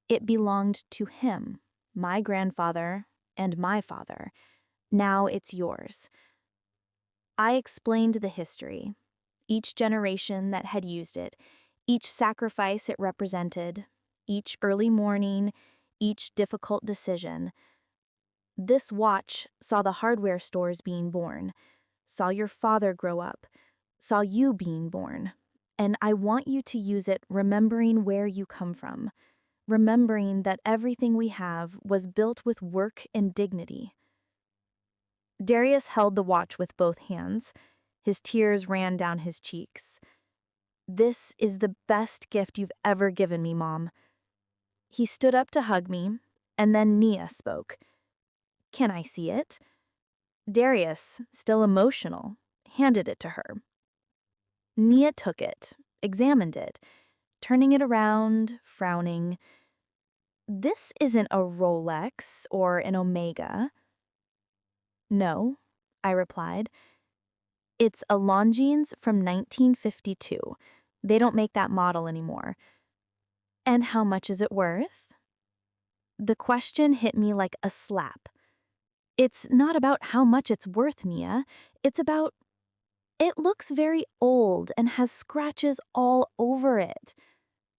It belonged to him, my grandfather, and my father. Now it's yours." I explained the history. each generation that had used it, each sacrifice it represented, each early morning, each difficult decision. This watch saw the hardware stores being born, saw your father grow up, saw you being born. And I want you to use it remembering where you come from, remembering that everything we have was built with work and dignity. Darius held the watch with both hands. His tears ran down his cheeks. This is the best gift you've ever given me, Mom. He stood up to hug me, and then Nia spoke. Can I see it? Darius, still emotional, handed it to her. Nia took it, examined it, turning it around, frowning. This isn't a Rolex or an Omega. No, I replied. It's a Longines from 1952. They don't make that model anymore. And how much is it worth? The question hit me like a slap. It's not about how much it's worth, Nia. It's about it looks very old and has scratches all over it.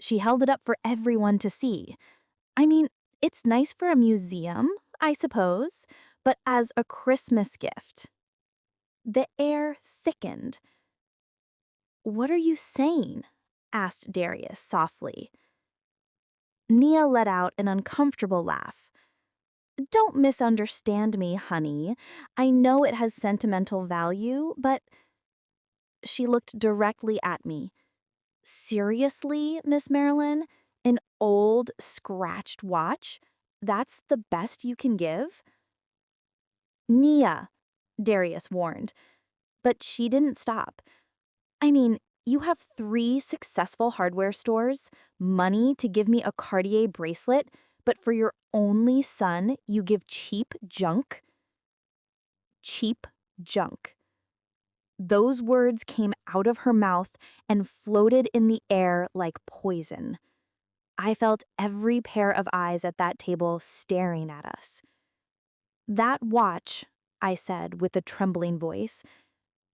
She held it up for everyone to see. I mean, it's nice for a museum, I suppose, but as a Christmas gift. The air thickened. What are you saying? Asked Darius softly. Nia let out an uncomfortable laugh. Don't misunderstand me, honey. I know it has sentimental value, but... She looked directly at me. Seriously, Miss Marilyn? An old, scratched watch? That's the best you can give? Nia, Darius warned. But she didn't stop. I mean, you have 3 successful hardware stores, money to give me a Cartier bracelet, but for your only son, you give cheap junk? Cheap junk. Those words came out of her mouth and floated in the air like poison. I felt every pair of eyes at that table staring at us. That watch, I said with a trembling voice,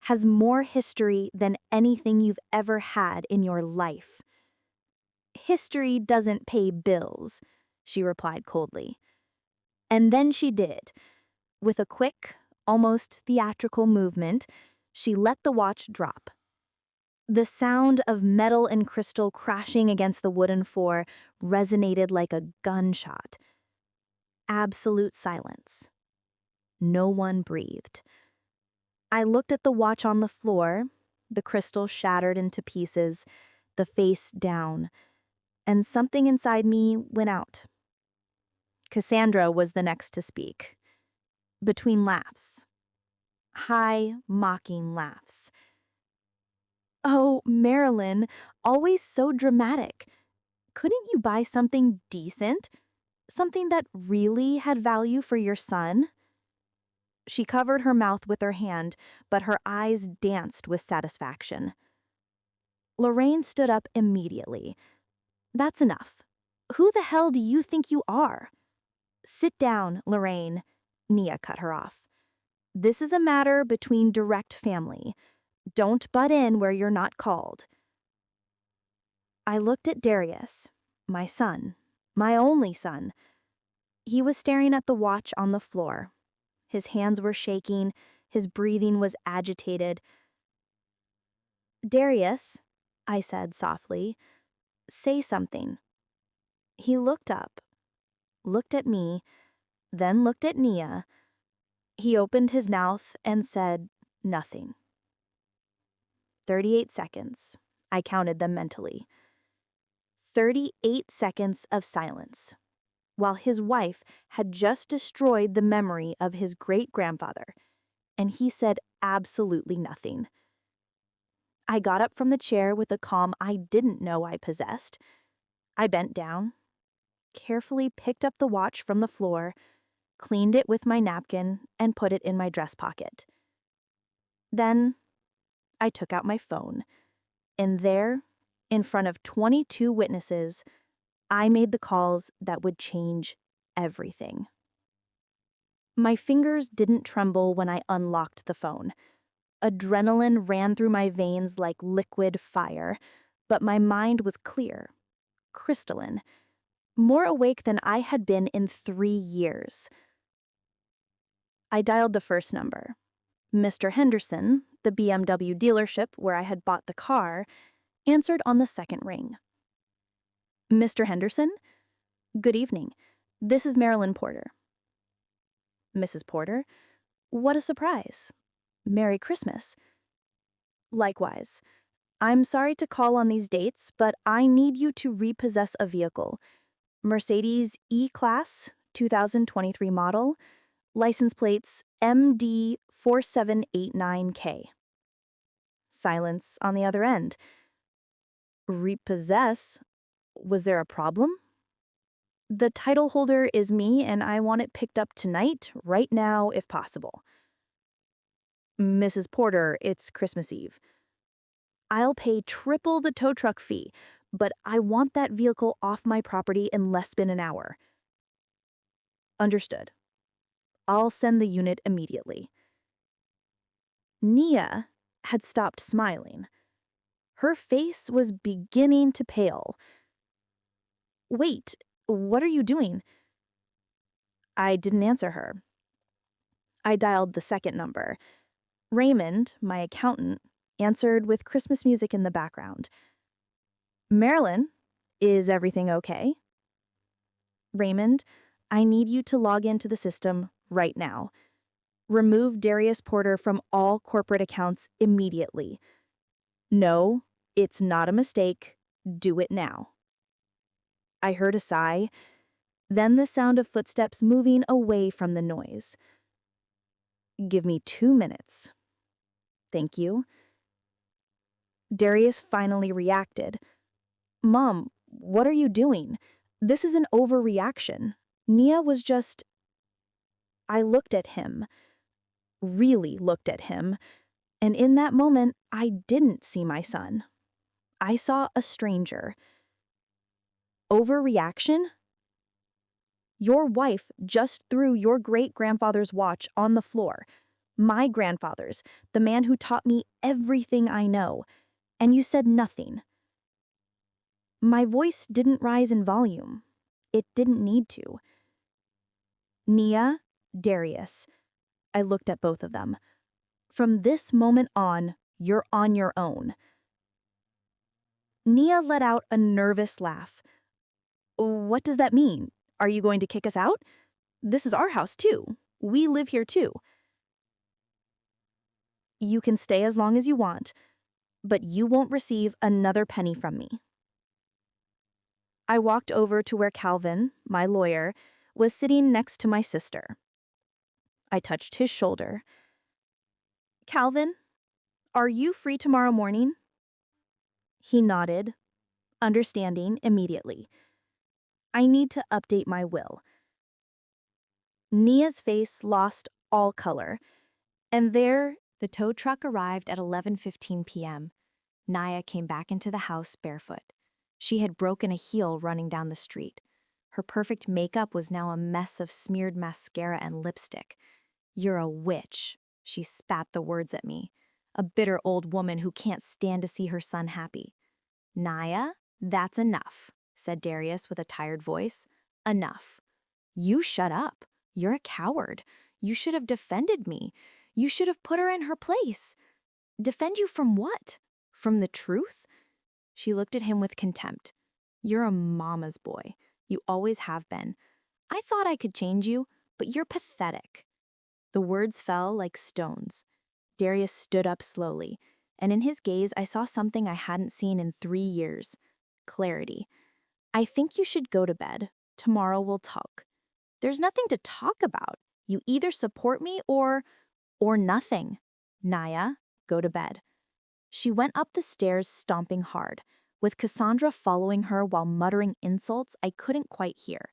has more history than anything you've ever had in your life. History doesn't pay bills, she replied coldly. And then she did. With a quick, almost theatrical movement, she let the watch drop. The sound of metal and crystal crashing against the wooden floor resonated like a gunshot. Absolute silence. No one breathed. I looked at the watch on the floor, the crystal shattered into pieces, the face down, and something inside me went out. Cassandra was the next to speak. Between laughs. High, mocking laughs. Oh, Marilyn, always so dramatic. Couldn't you buy something decent? Something that really had value for your son? She covered her mouth with her hand, but her eyes danced with satisfaction. Lorraine stood up immediately. That's enough. Who the hell do you think you are? Sit down, Lorraine. Nia cut her off. This is a matter between direct family. Don't butt in where you're not called. I looked at Darius, my son, my only son. He was staring at the watch on the floor. His hands were shaking, his breathing was agitated. Darius, I said softly, say something. He looked up, looked at me, then looked at Nia. He opened his mouth and said nothing. 38 seconds. I counted them mentally. 38 seconds of silence, while his wife had just destroyed the memory of his great-grandfather, and he said absolutely nothing. I got up from the chair with a calm I didn't know I possessed. I bent down, carefully picked up the watch from the floor, cleaned it with my napkin, and put it in my dress pocket. Then I took out my phone, and there, in front of 22 witnesses, I made the calls that would change everything. My fingers didn't tremble when I unlocked the phone. Adrenaline ran through my veins like liquid fire, but my mind was clear, crystalline, more awake than I had been in 3 years. I dialed the first number. Mr. Henderson, the BMW dealership where I had bought the car, answered on the second ring. Mr. Henderson? Good evening. This is Marilyn Porter. Mrs. Porter? What a surprise. Merry Christmas. Likewise. I'm sorry to call on these dates, but I need you to repossess a vehicle. Mercedes E-Class, 2023 model, license plates MD4789K. Silence on the other end. Repossess? Was there a problem? The title holder is me, and I want it picked up tonight, right now, if possible. Mrs. Porter, it's Christmas Eve. I'll pay triple the tow truck fee, but I want that vehicle off my property in less than an hour. Understood. I'll send the unit immediately. Nia had stopped smiling. Her face was beginning to pale. Wait, what are you doing? I didn't answer her. I dialed the second number. Raymond, my accountant, answered with Christmas music in the background. Marilyn, is everything okay? Raymond, I need you to log into the system right now. Remove Darius Porter from all corporate accounts immediately. No, it's not a mistake. Do it now. I heard a sigh, then the sound of footsteps moving away from the noise. Give me 2 minutes. Thank you. Darius finally reacted. Mom, what are you doing? This is an overreaction. Nia was just... I looked at him, really looked at him, and in that moment, I didn't see my son. I saw a stranger. Overreaction? Your wife just threw your great-grandfather's watch on the floor. My grandfather's, the man who taught me everything I know, and you said nothing. My voice didn't rise in volume. It didn't need to. Nia, Darius. I looked at both of them. From this moment on, you're on your own. Nia let out a nervous laugh. What does that mean? Are you going to kick us out? This is our house too. We live here too. You can stay as long as you want, but you won't receive another penny from me. I walked over to where Calvin, my lawyer, was sitting next to my sister. I touched his shoulder. Calvin, are you free tomorrow morning? He nodded, understanding immediately. I need to update my will. Nia's face lost all color, and there... The tow truck arrived at 11:15 p.m. Nia came back into the house barefoot. She had broken a heel running down the street. Her perfect makeup was now a mess of smeared mascara and lipstick. You're a witch, she spat the words at me. A bitter old woman who can't stand to see her son happy. Nia, that's enough, said Darius with a tired voice. Enough. You shut up. You're a coward. You should have defended me. You should have put her in her place. Defend you from what? From the truth? She looked at him with contempt. You're a mama's boy. You always have been. I thought I could change you, but you're pathetic. The words fell like stones. Darius stood up slowly, and in his gaze I saw something I hadn't seen in 3 years. Clarity. I think you should go to bed. Tomorrow we'll talk. There's nothing to talk about. You either support me or nothing. Nia, go to bed. She went up the stairs stomping hard, with Cassandra following her while muttering insults I couldn't quite hear.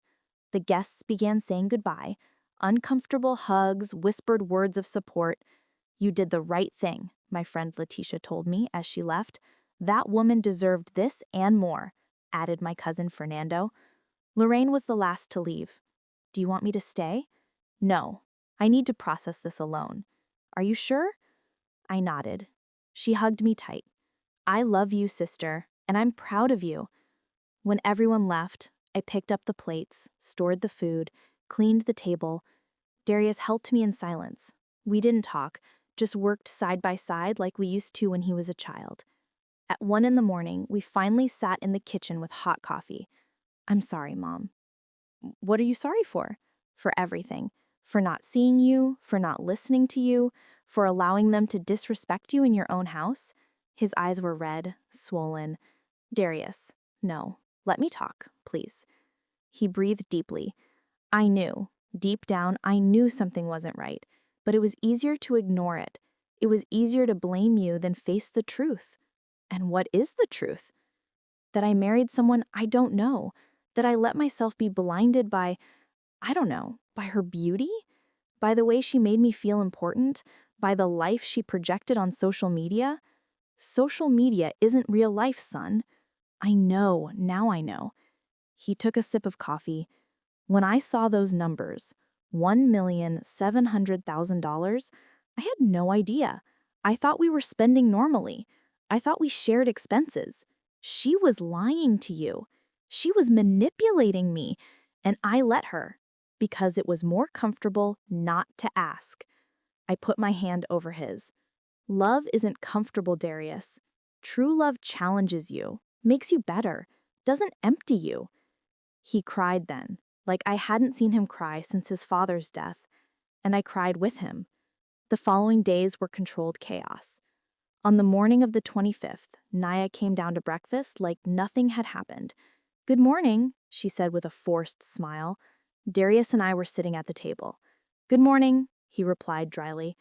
The guests began saying goodbye, uncomfortable hugs, whispered words of support. You did the right thing, my friend Letitia told me as she left. That woman deserved this and more, added my cousin Fernando. Lorraine was the last to leave. Do you want me to stay? No, I need to process this alone. Are you sure? I nodded. She hugged me tight. I love you, sister, and I'm proud of you. When everyone left, I picked up the plates, stored the food, cleaned the table. Darius helped me in silence. We didn't talk, just worked side by side like we used to when he was a child. At 1 in the morning, we finally sat in the kitchen with hot coffee. I'm sorry, Mom. What are you sorry for? For everything. For not seeing you, for not listening to you, for allowing them to disrespect you in your own house. His eyes were red, swollen. Darius, no, let me talk, please. He breathed deeply. I knew, deep down, I knew something wasn't right, but it was easier to ignore it. It was easier to blame you than face the truth. And what is the truth? That I married someone I don't know, that I let myself be blinded by, I don't know, by her beauty? By the way she made me feel important? By the life she projected on social media? Social media isn't real life, son. I know, now I know. He took a sip of coffee. When I saw those numbers, $1,700,000, I had no idea. I thought we were spending normally. I thought we shared expenses. She was lying to you. She was manipulating me, and I let her because it was more comfortable not to ask. I put my hand over his. Love isn't comfortable, Darius. True love challenges you, makes you better, doesn't empty you. He cried then, like I hadn't seen him cry since his father's death, and I cried with him. The following days were controlled chaos. On the morning of the 25th, Naya came down to breakfast like nothing had happened. Good morning, she said with a forced smile. Darius and I were sitting at the table. Good morning, he replied dryly.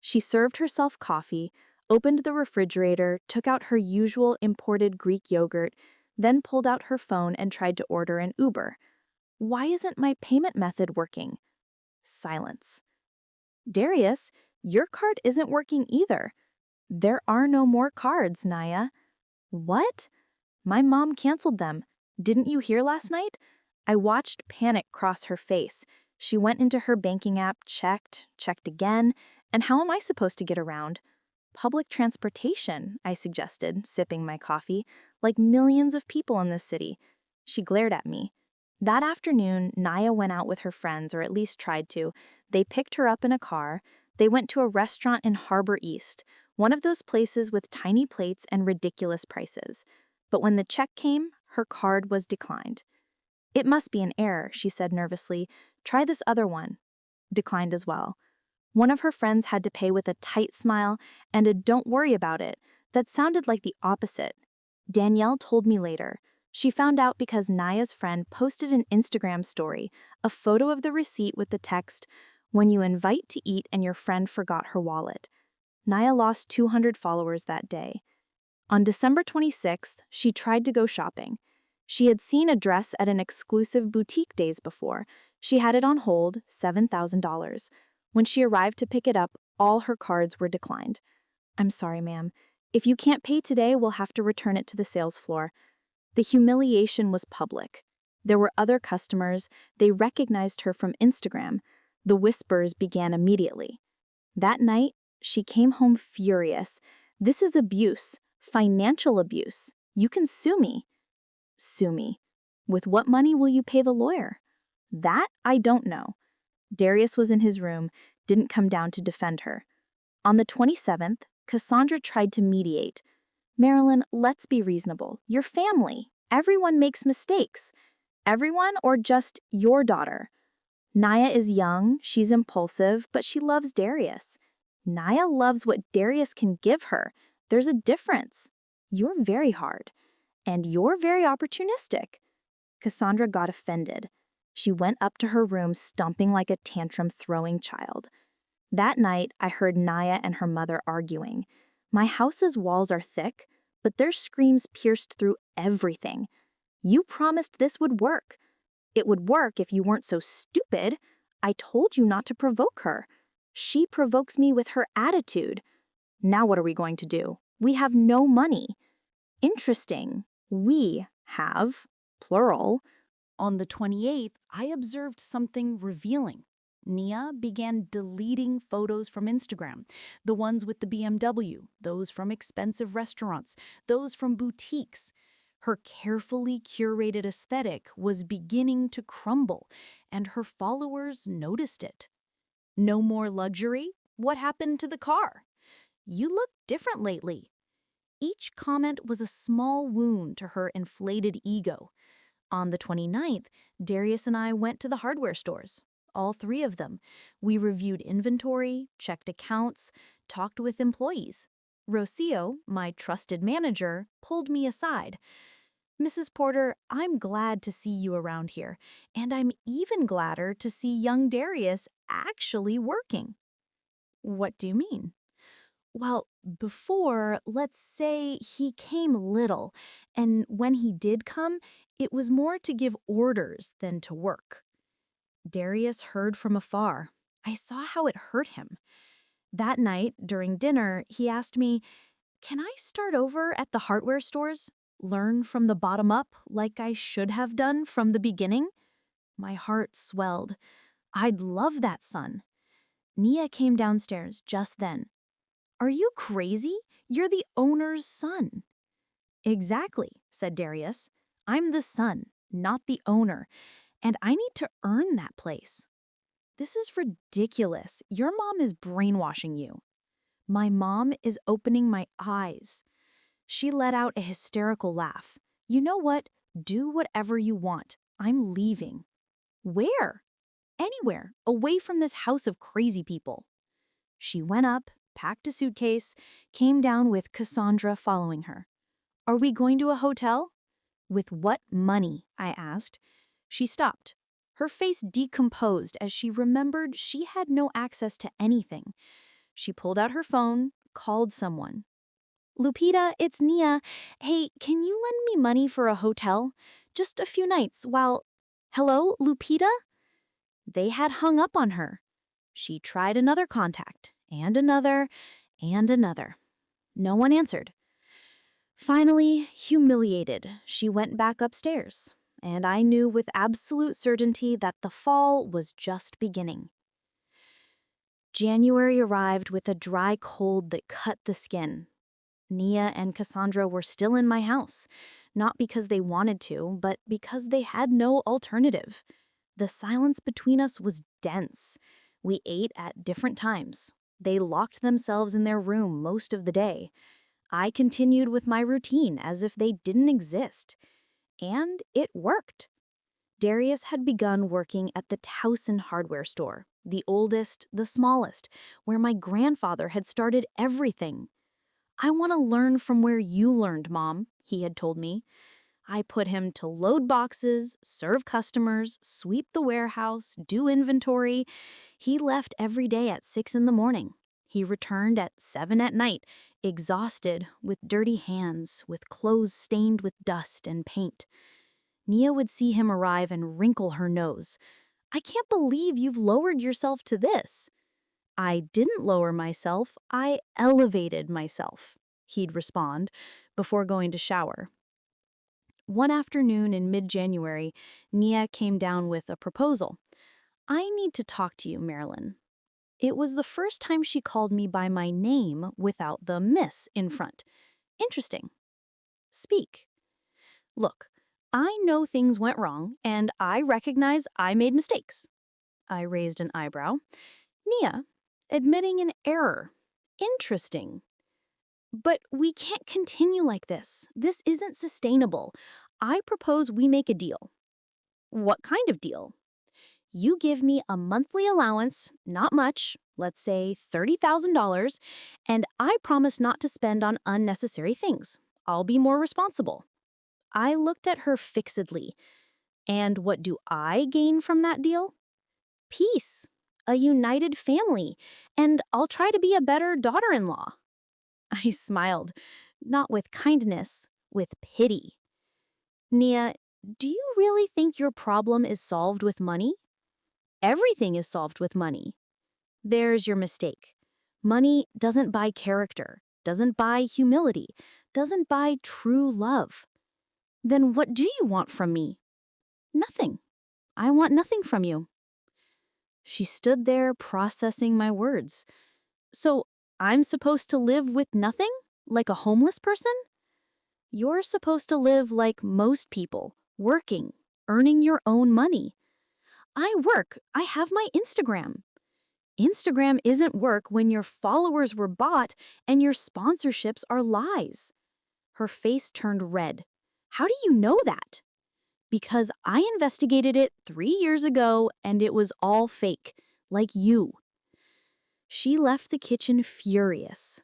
She served herself coffee, opened the refrigerator, took out her usual imported Greek yogurt, then pulled out her phone and tried to order an Uber. Why isn't my payment method working? Silence. Darius, your card isn't working either. There are no more cards, Naya. What? My mom canceled them. Didn't you hear last night? I watched panic cross her face. She went into her banking app, checked again, and how am I supposed to get around? Public transportation, I suggested, sipping my coffee, like millions of people in this city. She glared at me. That afternoon, Naya went out with her friends, or at least tried to. They picked her up in a car. They went to a restaurant in Harbor East, one of those places with tiny plates and ridiculous prices. But when the check came, her card was declined. It must be an error, she said nervously. Try this other one. Declined as well. One of her friends had to pay with a tight smile and a don't worry about it that sounded like the opposite. Danielle told me later. She found out because Naya's friend posted an Instagram story, a photo of the receipt with the text, "When you invite to eat and your friend forgot her wallet." Naya lost 200 followers that day. On December 26th, she tried to go shopping. She had seen a dress at an exclusive boutique days before. She had it on hold, $7,000. When she arrived to pick it up, all her cards were declined. I'm sorry, ma'am. If you can't pay today, we'll have to return it to the sales floor. The humiliation was public. There were other customers. They recognized her from Instagram. The whispers began immediately. That night, she came home furious. This is abuse, financial abuse. You can sue me. Sue me. With what money will you pay the lawyer? That I don't know. Darius was in his room, didn't come down to defend her. On the 27th, Cassandra tried to mediate. Marilyn, let's be reasonable. You're family. Everyone makes mistakes. Everyone or just your daughter? Naya is young, she's impulsive, but she loves Darius. Naya loves what Darius can give her. There's a difference. You're very hard. And you're very opportunistic. Cassandra got offended. She went up to her room stomping like a tantrum-throwing child. That night, I heard Naya and her mother arguing. My house's walls are thick, but their screams pierced through everything. You promised this would work. It would work if you weren't so stupid. I told you not to provoke her. She provokes me with her attitude. Now what are we going to do? We have no money. Interesting. We have, plural. On the 28th, I observed something revealing. Nia began deleting photos from Instagram, the ones with the BMW, those from expensive restaurants, those from boutiques. Her carefully curated aesthetic was beginning to crumble, and her followers noticed it. No more luxury? What happened to the car? You look different lately. Each comment was a small wound to her inflated ego. On the 29th, Darius and I went to the hardware stores. All three of them. We reviewed inventory, checked accounts, talked with employees. Rocio, my trusted manager, pulled me aside. "Mrs. Porter, I'm glad to see you around here, and I'm even gladder to see young Darius actually working." "What do you mean?" "Well, before, let's say he came little, and when he did come, it was more to give orders than to work." Darius heard from afar. I saw how it hurt him. That night, during dinner, he asked me, "Can I start over at the hardware stores? Learn from the bottom up like I should have done from the beginning?" My heart swelled. I'd love that son. Nia came downstairs just then. "Are you crazy? You're the owner's son." "Exactly," said Darius. "I'm the son, not the owner, and I need to earn that place." "This is ridiculous. Your mom is brainwashing you." "My mom is opening my eyes." She let out a hysterical laugh. "You know what? Do whatever you want. I'm leaving." "Where?" "Anywhere, away from this house of crazy people." She went up, packed a suitcase, came down with Cassandra following her. "Are we going to a hotel?" "With what money?" I asked. She stopped. Her face decomposed as she remembered she had no access to anything. She pulled out her phone, called someone. "Lupita, it's Nia. Hey, can you lend me money for a hotel? Just a few nights while—" "Hello, Lupita?" They had hung up on her. She tried another contact, and another, and another. No one answered. Finally, humiliated, she went back upstairs, and I knew with absolute certainty that the fall was just beginning. January arrived with a dry cold that cut the skin. Nia and Cassandra were still in my house, not because they wanted to, but because they had no alternative. The silence between us was dense. We ate at different times. They locked themselves in their room most of the day. I continued with my routine as if they didn't exist. And it worked. Darius had begun working at the Towson hardware store, the oldest, the smallest, where my grandfather had started everything. "I want to learn from where you learned, Mom," he had told me. I put him to load boxes, serve customers, sweep the warehouse, do inventory. He left every day at 6 in the morning. He returned at 7 at night, exhausted, with dirty hands, with clothes stained with dust and paint. Nia would see him arrive and wrinkle her nose. "I can't believe you've lowered yourself to this." "I didn't lower myself, I elevated myself," he'd respond, before going to shower. One afternoon in mid-January, Nia came down with a proposal. "I need to talk to you, Marilyn." It was the first time she called me by my name without the Miss in front. Interesting. "Speak." "Look, I know things went wrong, and I recognize I made mistakes." I raised an eyebrow. "Nia, admitting an error. Interesting." "But we can't continue like this. This isn't sustainable. I propose we make a deal." "What kind of deal?" "You give me a monthly allowance, not much, let's say $30,000, and I promise not to spend on unnecessary things. I'll be more responsible." I looked at her fixedly. "And what do I gain from that deal?" "Peace, a united family, and I'll try to be a better daughter-in-law." I smiled, not with kindness, with pity. "Nia, do you really think your problem is solved with money?" "Everything is solved with money." "There's your mistake. Money doesn't buy character, doesn't buy humility, doesn't buy true love." "Then what do you want from me?" "Nothing. I want nothing from you." She stood there processing my words. So I'm supposed to live with nothing? Like a homeless person? You're supposed to live like most people, working, earning your own money. I work. I have my Instagram. Instagram isn't work when your followers were bought and your sponsorships are lies. Her face turned red. How do you know that? Because I investigated it 3 years ago and it was all fake, like you. She left the kitchen furious.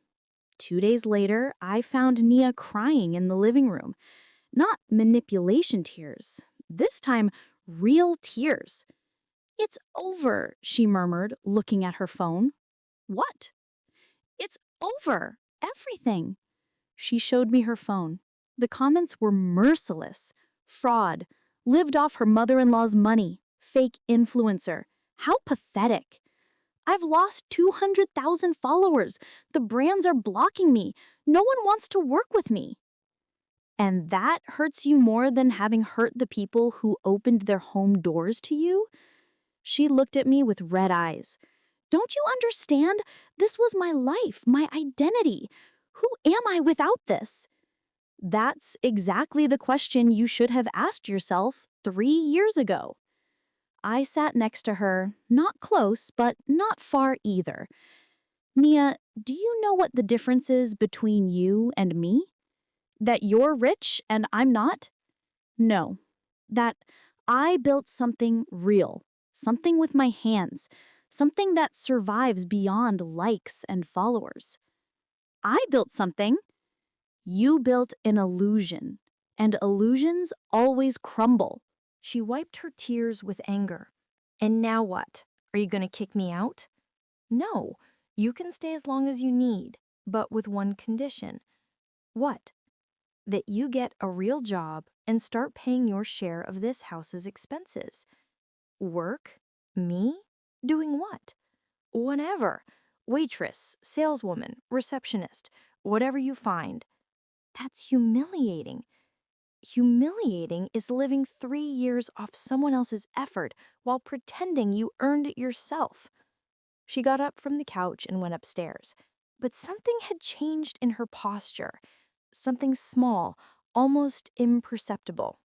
2 days later, I found Nia crying in the living room. Not manipulation tears, this time real tears. It's over, she murmured, looking at her phone. What? It's over. Everything. She showed me her phone. The comments were merciless. Fraud. Lived off her mother-in-law's money. Fake influencer. How pathetic. I've lost 200,000 followers. The brands are blocking me. No one wants to work with me. And that hurts you more than having hurt the people who opened their home doors to you? She looked at me with red eyes. Don't you understand? This was my life, my identity. Who am I without this? That's exactly the question you should have asked yourself 3 years ago. I sat next to her, not close, but not far either. Nia, do you know what the difference is between you and me? That you're rich and I'm not? No. That I built something real, something with my hands, something that survives beyond likes and followers. I built something. You built an illusion, and illusions always crumble. She wiped her tears with anger. And now what? Are you going to kick me out? No, you can stay as long as you need, but with one condition. What? That you get a real job and start paying your share of this house's expenses. Work? Me? Doing what? Whatever. Waitress, saleswoman, receptionist, whatever you find. That's humiliating. Humiliating is living 3 years off someone else's effort while pretending you earned it yourself. She got up from the couch and went upstairs, but something had changed in her posture. Something small, almost imperceptible.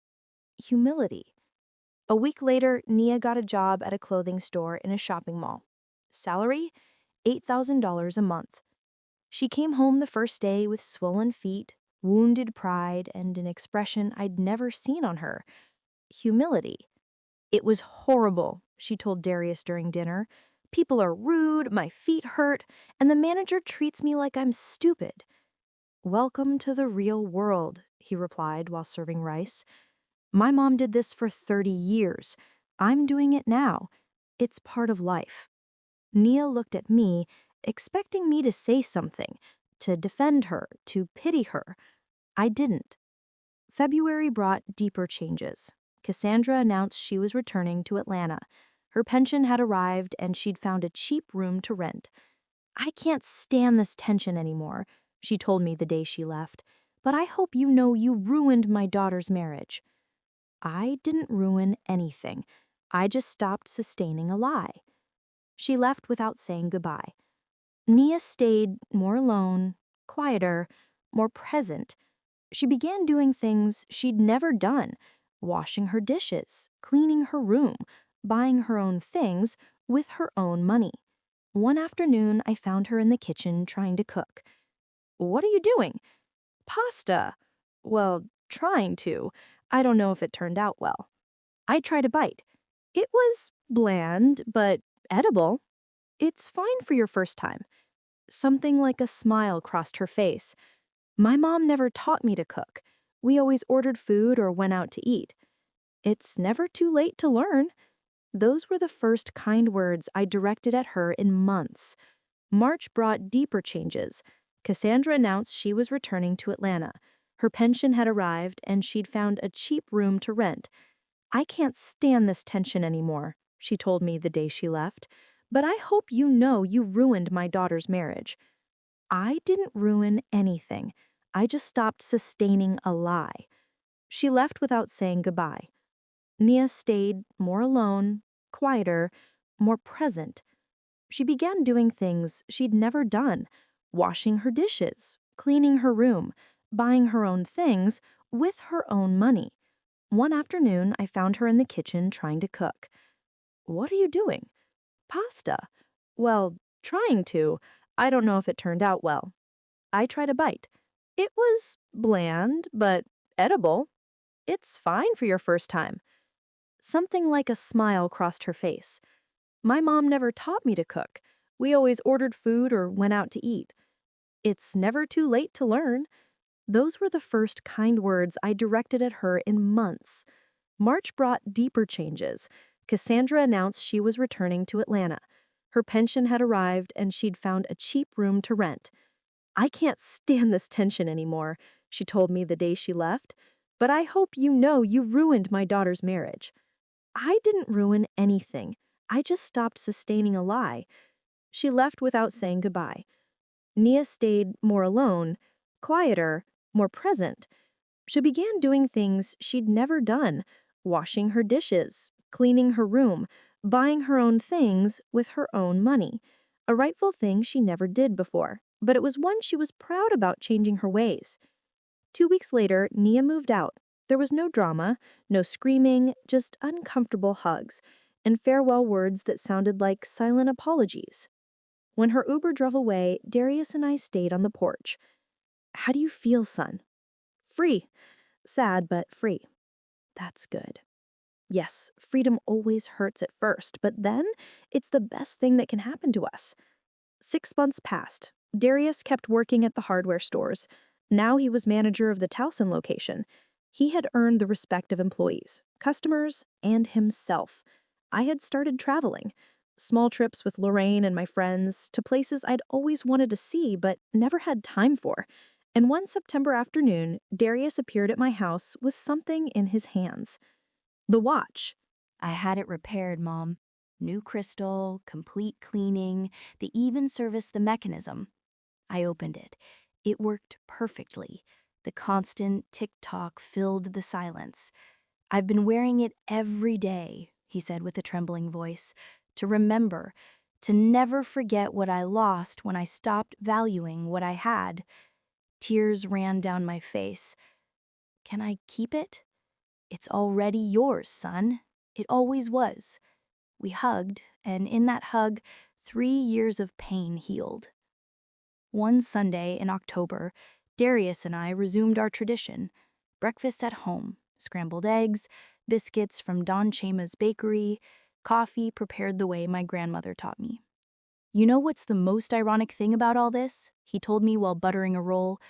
Humility. A week later, Nia got a job at a clothing store in a shopping mall. Salary? $8,000 a month. She came home the first day with swollen feet, wounded pride, and an expression I'd never seen on her. Humility. It was horrible, she told Darius during dinner. People are rude, my feet hurt, and the manager treats me like I'm stupid. Welcome to the real world, he replied while serving rice. My mom did this for 30 years. I'm doing it now. It's part of life. Nia looked at me, expecting me to say something, to defend her, to pity her. I didn't. February brought deeper changes. Cassandra announced she was returning to Atlanta. Her pension had arrived and she'd found a cheap room to rent. I can't stand this tension anymore, she told me the day she left, but I hope you know you ruined my daughter's marriage. I didn't ruin anything. I just stopped sustaining a lie. She left without saying goodbye. Nia stayed more alone, quieter, more present. She began doing things she'd never done, washing her dishes, cleaning her room, buying her own things with her own money. One afternoon, I found her in the kitchen trying to cook. What are you doing? Pasta. Well, trying to. I don't know if it turned out well. I tried a bite. It was bland, but edible. It's fine for your first time. Something like a smile crossed her face. My mom never taught me to cook. We always ordered food or went out to eat. It's never too late to learn. Those were the first kind words I directed at her in months. March brought deeper changes. Cassandra announced she was returning to Atlanta. Her pension had arrived and she'd found a cheap room to rent. I can't stand this tension anymore, she told me the day she left. But I hope you know you ruined my daughter's marriage. I didn't ruin anything. I just stopped sustaining a lie. She left without saying goodbye. Nia stayed more alone, quieter, more present. She began doing things she'd never done, washing her dishes, cleaning her room, buying her own things with her own money. One afternoon, I found her in the kitchen trying to cook. "What are you doing?" "Pasta." "Well, trying to. I don't know if it turned out well." I tried a bite. "It was bland, but edible. It's fine for your first time." Something like a smile crossed her face. "My mom never taught me to cook. We always ordered food or went out to eat." "It's never too late to learn." Those were the first kind words I directed at her in months. March brought deeper changes. Cassandra announced she was returning to Atlanta. Her pension had arrived and she'd found a cheap room to rent. "I can't stand this tension anymore," she told me the day she left. "But I hope you know you ruined my daughter's marriage." "I didn't ruin anything. I just stopped sustaining a lie." She left without saying goodbye. Nia stayed more alone, quieter, more present. She began doing things she'd never done, washing her dishes, cleaning her room, buying her own things with her own money. A rightful thing she never did before, but it was one she was proud about changing her ways. 2 weeks later, Nia moved out. There was no drama, no screaming, just uncomfortable hugs, and farewell words that sounded like silent apologies. When her Uber drove away, Darius and I stayed on the porch. "How do you feel, son?" "Free. Sad, but free." "That's good." "Yes, freedom always hurts at first, but then it's the best thing that can happen to us." 6 months passed. Darius kept working at the hardware stores. Now he was manager of the Towson location. He had earned the respect of employees, customers, and himself. I had started traveling. Small trips with Lorraine and my friends to places I'd always wanted to see but never had time for. And one September afternoon, Darius appeared at my house with something in his hands. The watch. I had it repaired, Mom. New crystal, complete cleaning, they even serviced the mechanism. I opened it. It worked perfectly. The constant tick-tock filled the silence. "I've been wearing it every day," he said with a trembling voice, "to remember, to never forget what I lost when I stopped valuing what I had." Tears ran down my face. "Can I keep it?" "It's already yours, son. It always was." We hugged, and in that hug, 3 years of pain healed. One Sunday in October, Darius and I resumed our tradition. Breakfast at home, scrambled eggs, biscuits from Don Chema's bakery, coffee prepared the way my grandmother taught me. "You know what's the most ironic thing about all this?" he told me while buttering a roll.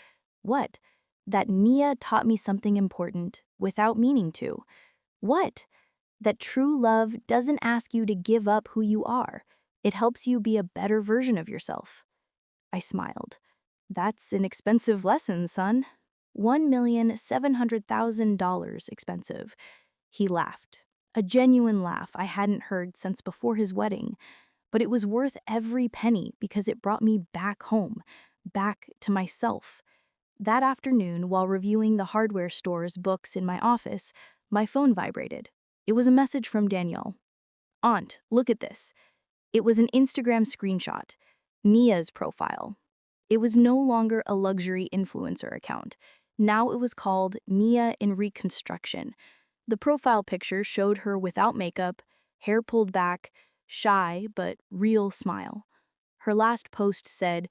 "What?" "That Nia taught me something important without meaning to." "What?" "That true love doesn't ask you to give up who you are. It helps you be a better version of yourself." I smiled. "That's an expensive lesson, son." $1,700,000 expensive. He laughed. A genuine laugh I hadn't heard since before his wedding. But it was worth every penny because it brought me back home, back to myself. That afternoon, while reviewing the hardware store's books in my office, my phone vibrated. It was a message from Danielle. "Aunt, look at this." It was an Instagram screenshot. Nia's profile. It was no longer a luxury influencer account. Now it was called Nia in Reconstruction. The profile picture showed her without makeup, hair pulled back, shy but real smile. Her last post said,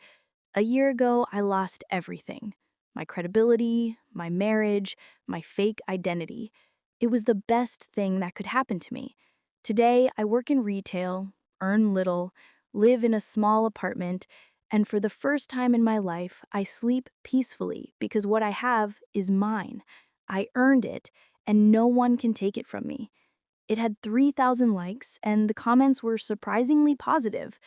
"A year ago, I lost everything. My credibility, my marriage, my fake identity. It was the best thing that could happen to me. Today, I work in retail, earn little, live in a small apartment, and for the first time in my life, I sleep peacefully because what I have is mine. I earned it, and no one can take it from me." It had 3,000 likes, and the comments were surprisingly positive.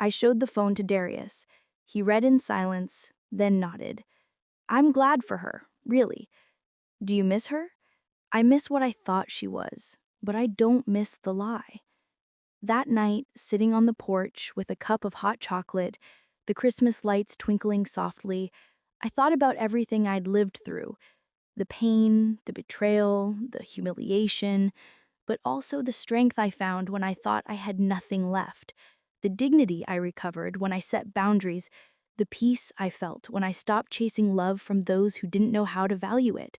I showed the phone to Darius. He read in silence, then nodded. "I'm glad for her, really." "Do you miss her?" "I miss what I thought she was, but I don't miss the lie." That night, sitting on the porch with a cup of hot chocolate, the Christmas lights twinkling softly, I thought about everything I'd lived through. The pain, the betrayal, the humiliation, but also the strength I found when I thought I had nothing left, the dignity I recovered when I set boundaries, the peace I felt when I stopped chasing love from those who didn't know how to value it.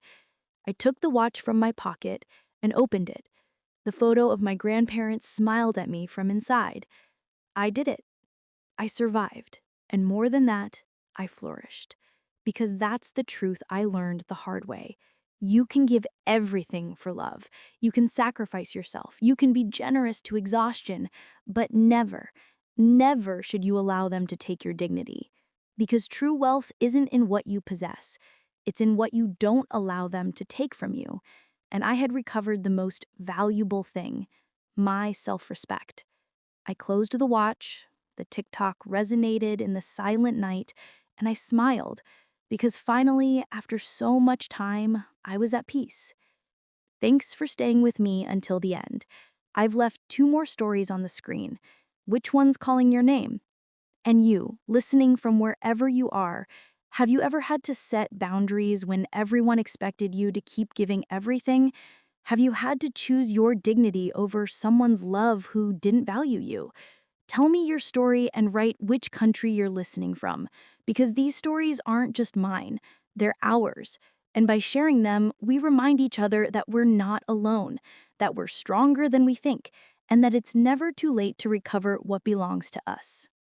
I took the watch from my pocket and opened it. The photo of my grandparents smiled at me from inside. I did it. I survived. And more than that, I flourished. Because that's the truth I learned the hard way. You can give everything for love. You can sacrifice yourself. You can be generous to exhaustion. But never, never should you allow them to take your dignity. Because true wealth isn't in what you possess. It's in what you don't allow them to take from you. And I had recovered the most valuable thing, my self-respect. I closed the watch, the tick-tock resonated in the silent night, and I smiled, because finally, after so much time, I was at peace. Thanks for staying with me until the end. I've left 2 more stories on the screen. Which one's calling your name? And you, listening from wherever you are, have you ever had to set boundaries when everyone expected you to keep giving everything? Have you had to choose your dignity over someone's love who didn't value you? Tell me your story and write which country you're listening from, because these stories aren't just mine, they're ours. And by sharing them, we remind each other that we're not alone, that we're stronger than we think, and that it's never too late to recover what belongs to us.